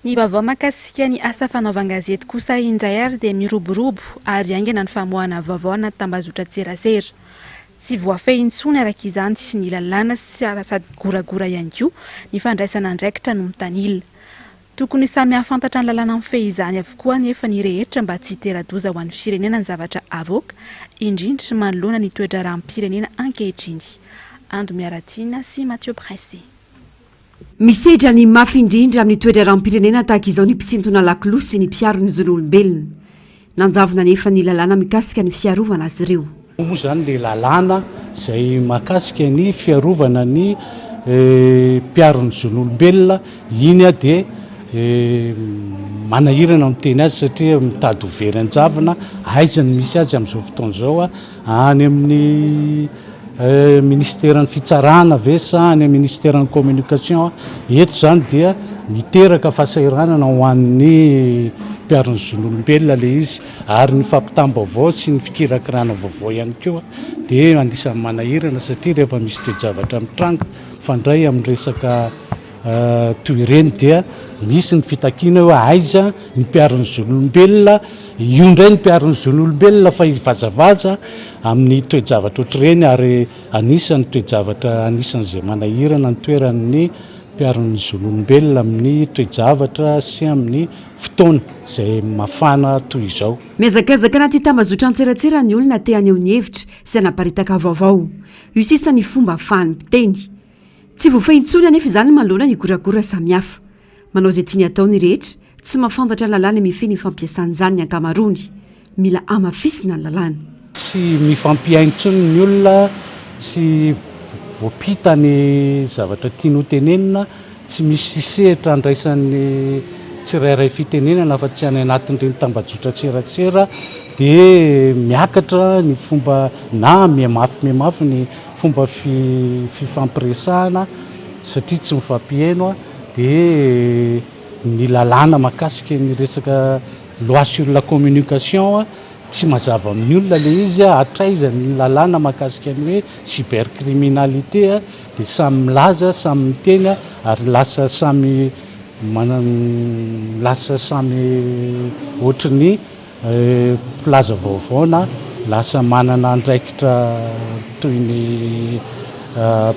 Speaker 1: Ny vaovao makasika ny asa fanaovan-gazety kosa indray ary dia miroborobo ary aingana ny famoahana vaovao anaty tambazotra tserasera. Tsy voafehy intsony araka izany ny lalàna sy sady goragora ihany koa ny fandraisana andraikitra no mitanila. Tokony samy hafantatra ny lalàna mifehy izany avokoa nefa ny rehetra mba tsy hitera-doza ho an'ny firenena ny zavatra avoaka, indrindra manoloana ny toetra rahan'ny-pirenena ankehitriny. Ando Miaratina sy Mathieu Pressy.
Speaker 2: Misedra ny mafy indrindra amin'ny toetra rahan'ny-pirenena tahaka izao ny mpisintona lakiloha sy ny mpiaro ny zon'olombelona. Nanjavona nefa ny lalàna mikasika ny fiarovana azy ireo.
Speaker 3: Moa zany le lalàna izay mahakasika ny fiarovana ny mpiaro ny zon'olombelona, iny a dia manahirana miteny azy satria mitady ho very an-javana aizany misy azy amin'izao fotoana izao any amin'ny ministeran'ny fitsarana ve sa any ministeran'ny communication. Eto zany dia miteraka fahasahiranana ho an'ny mpiaro ny zon'olombelona le izy ary ny fampitam-baovao sy ny fikirakirana vaovao ihany koa dia anisan'ny manahirana satria rehefa misy toe-javatra mitranga fandray amin'ny resaka toy ireny dia misy ny fitakiana hoe aiza ny mpiaro ny zon'olombelona, io indray ny mpiaro ny zon'olombelona fa ivazavaza amin'ny toe-javatra ohatr'ireny ary anisan'ny toe-javatra anisan'izay manahirana ny toeran'ny mpiaro ny zon'olombelona amin'ny toe-javatra sy amin'ny fotoana izay mafana toy izao.
Speaker 2: Miazakazaka anaty tambazotra an-tseratsera ny olona te haneho ny hevitra sy hanaparitaka vaovao. Io sisa ny fomba ahafahany miteny. Tsy voafehy intsony anefa izany manoloana ny goragora samihafa. Manao izay tiany atao ny rehetra, tsy mahafantatra ny lalàna mifehy ny fampiasan'izany ny ankamarony. Mila amafisina ny lalàna.
Speaker 3: Tsy mifampiaina intsony ny olona, tsy voapita ny zavatra tiany tenenina, tsy misy sehatra andraisan'ny tsirairay fitenenana fa tsy any anatin'ireny tambazotra tseratsera dia miakatra ny fomba na mihamafy ny fomba fifampiresahana satria tsy mifampihaino dia ny lalàna mahakasika ny resaka loi sur la communication tsy mazava amin'ny olona le izy hatraizany lalàna mahakasika ny hoe cybercriminalité dia samy milaza samy miteny ary lasa samy ohatrany plaza vaovaona lasa manana andraikitra toy ny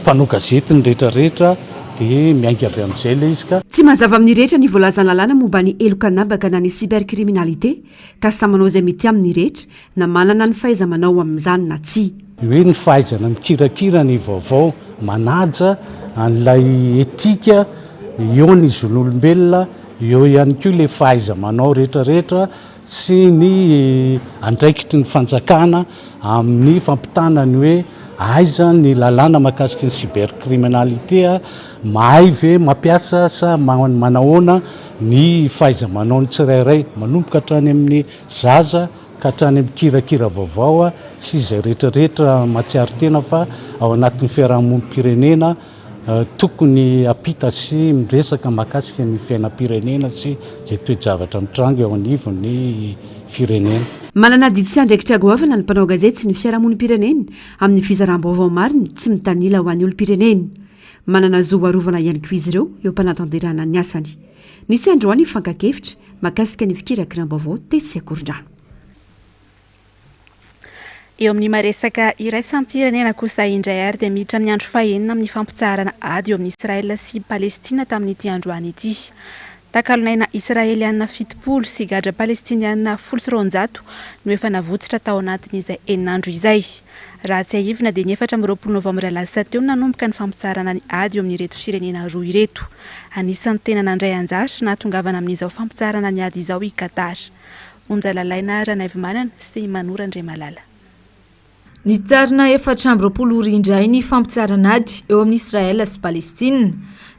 Speaker 3: mpanao gazety ny rehetrarehetra dia miainga avy amin'izay le izy ka.
Speaker 2: Tsy mazava amin'ny rehetra ny voalazany lalàna momba ny elokanabaka na ny cybercriminalité ka samy manao izay mety amin'ny rehetra na manana ny fahaiza manao amin'izany na tsy.
Speaker 3: Hoe ny fahaizana mikirakira ny vaovao manaja an'ilay etika eo ny zon'olombelona, eo ihany koa le fahaiza manao rehetrarehetra sy ny andraikitry ny fanjakana amin'ny fampitanany hoe aiza ny lalàna mahakasika ny cybercriminalité, mahay ve mampiasa sa manahoana ny fahaiza manao ny tsirairay manomboka hatrany amin'ny zaza ka hatrany amin'ny kirakira vaovao sy izay rehetrarehetra matsiaro tena fa ao anatin'ny fiarahamonim-pirenena tokony apita sy miresaka mahakasika ny fiainam-pirenena sy izay toe-javatra mitranga eo anivon'ny firenena.
Speaker 2: Manana didy sy andraikitra goavana ny mpanao gazety sy ny fiarahamonim-pirenena amin'ny fizaram-baovao mariny tsy mitanila ho an'ny olo-pirenena. Manana zo arovana ihany koa izy ireo eo mpanatanterahana ny asany. Nisy androany fankakevitra mahakasika ny fikirakiram-baovao tetsy Akorondrano.
Speaker 1: eo amin'ny maresaka iraisampirenena kosa indray ary dia miditra amin'ny andro fahenina amin'ny fampitsarana ady eo amin'ny Israela sy Palestina tamin'ity androany ity. Takalonaina Israeliana 70 sy gadra Palestiniana 100 no efa navotsitra tao anatin'izay 9 andro izay. Raha tsy ahivina dia ny 4 Novambra lasa teo nanomboka ny fampitsarana ny ady eo amin'ireto firenena roa ireto. Anisan'ny tena nandray anjara nahatongavana amin'izao fampitsarana ny ady izao i Qatar. Onjalalaina Ranaivo Manana sy Manora Andriamalala.
Speaker 13: Nitarina 420 indray ny fampitsarana ady eo amin'ny Israela sy Palestina.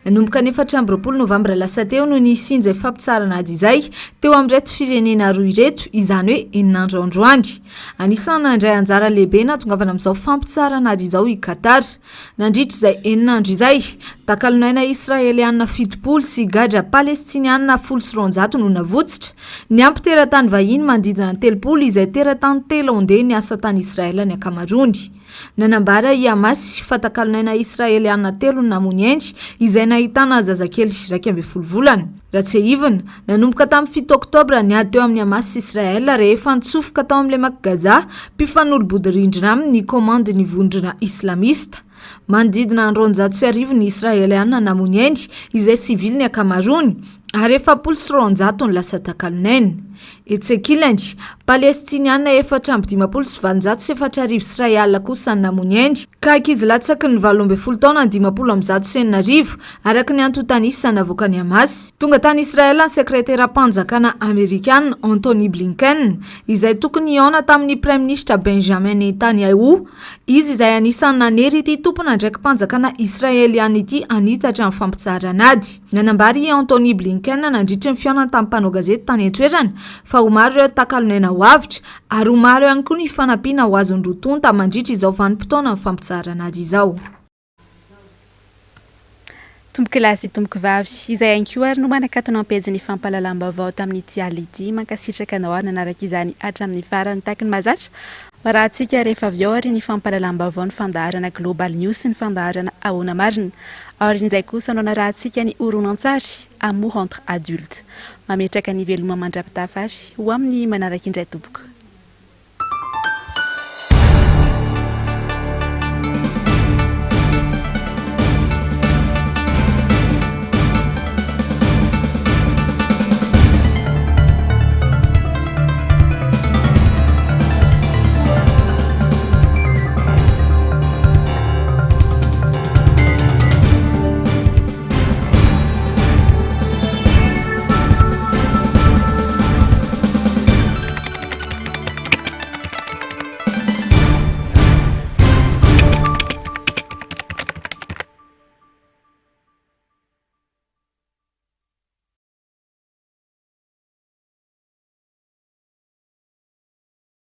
Speaker 13: Nanomboka ny 4 Novambra lasa teo no nisinjy fampitsarana ady izay teo amin'ireto firenena roa ireto, izany hoe 9 andro androany. Anisan'ny nandray anjara lehibe nahatongavana amin'izao fampitsarana ady izao i Qatar. Nandritra izay 9 andro izay, takalonaina Israeliana 70 sy gadra Palestiniana 100 no navotsitra. Ny ampy-teratany vahiny manodidina ny 30 izay teratany telo onde ny asa tany Israela ny akamarony. Nanambara i Hamas fa takalonaina Israeliana 3 namony endry izay nahitana zazakely 12 volana. Raha tsy ahivina, nanomboka tamin'ny 7 Oktobra ny ady teo amin'ny Hamas sy Israela rehefa nitsofoka tao amin'ny Mak Gaza mpifanolo-bodirindrina amin'ny komande ny vondrona islamista. Manodidina ny 250 ny Israeliana namony endry izay sivily ny akamarony ary 700 ny lasa takalonaina. Etsekilany, Palestiniana 457 Israela kosa namony endry, ka ankizy latsaky ny 12 taona 590 araka ny antotanisana navoaka Hamas. Tonga tany Israela ny sekretera mpanjakana Amerikana Anthony Blinken izay tokony hiaona tamin'ny Prime Ministre Benjamin Netanyahu. Izy izay anisan'ny nanery ity tompona ndraiky mpanjakana Israeliana ity anitatra amin'ny fampitsarana ady. Nanambary Anthony Blinken nandritra ny fiaonany tamin'ny mpanao gazety tany an-toerana fa omaro ireo takalonaina ho avitra ary omaro ihany koa ny fanampiana ho azon'ny rotonta mandritra izao vanim-potoana ny fampitsarana ady izao.
Speaker 1: Tomboky lahy sy tomboky vavy izay ankoa ary no manakatona ampejiny fampahalalam-baovao tamin'ity alina ity mankasitraka anao ary nanaraka izany hatramin'ny farany taky ny mahazatra. Rahantsika rehefa avy ao ary ny fampahalalam-baovao ny fandaharana Global News sy ny fandaharana Ahoana Marina. Aorin'izay kosa anao rahantsika ny horonan-tsary Amour entre adultes. Mametraka ny veloma mandrapitafary ho amin'ny manaraka indray tomboka.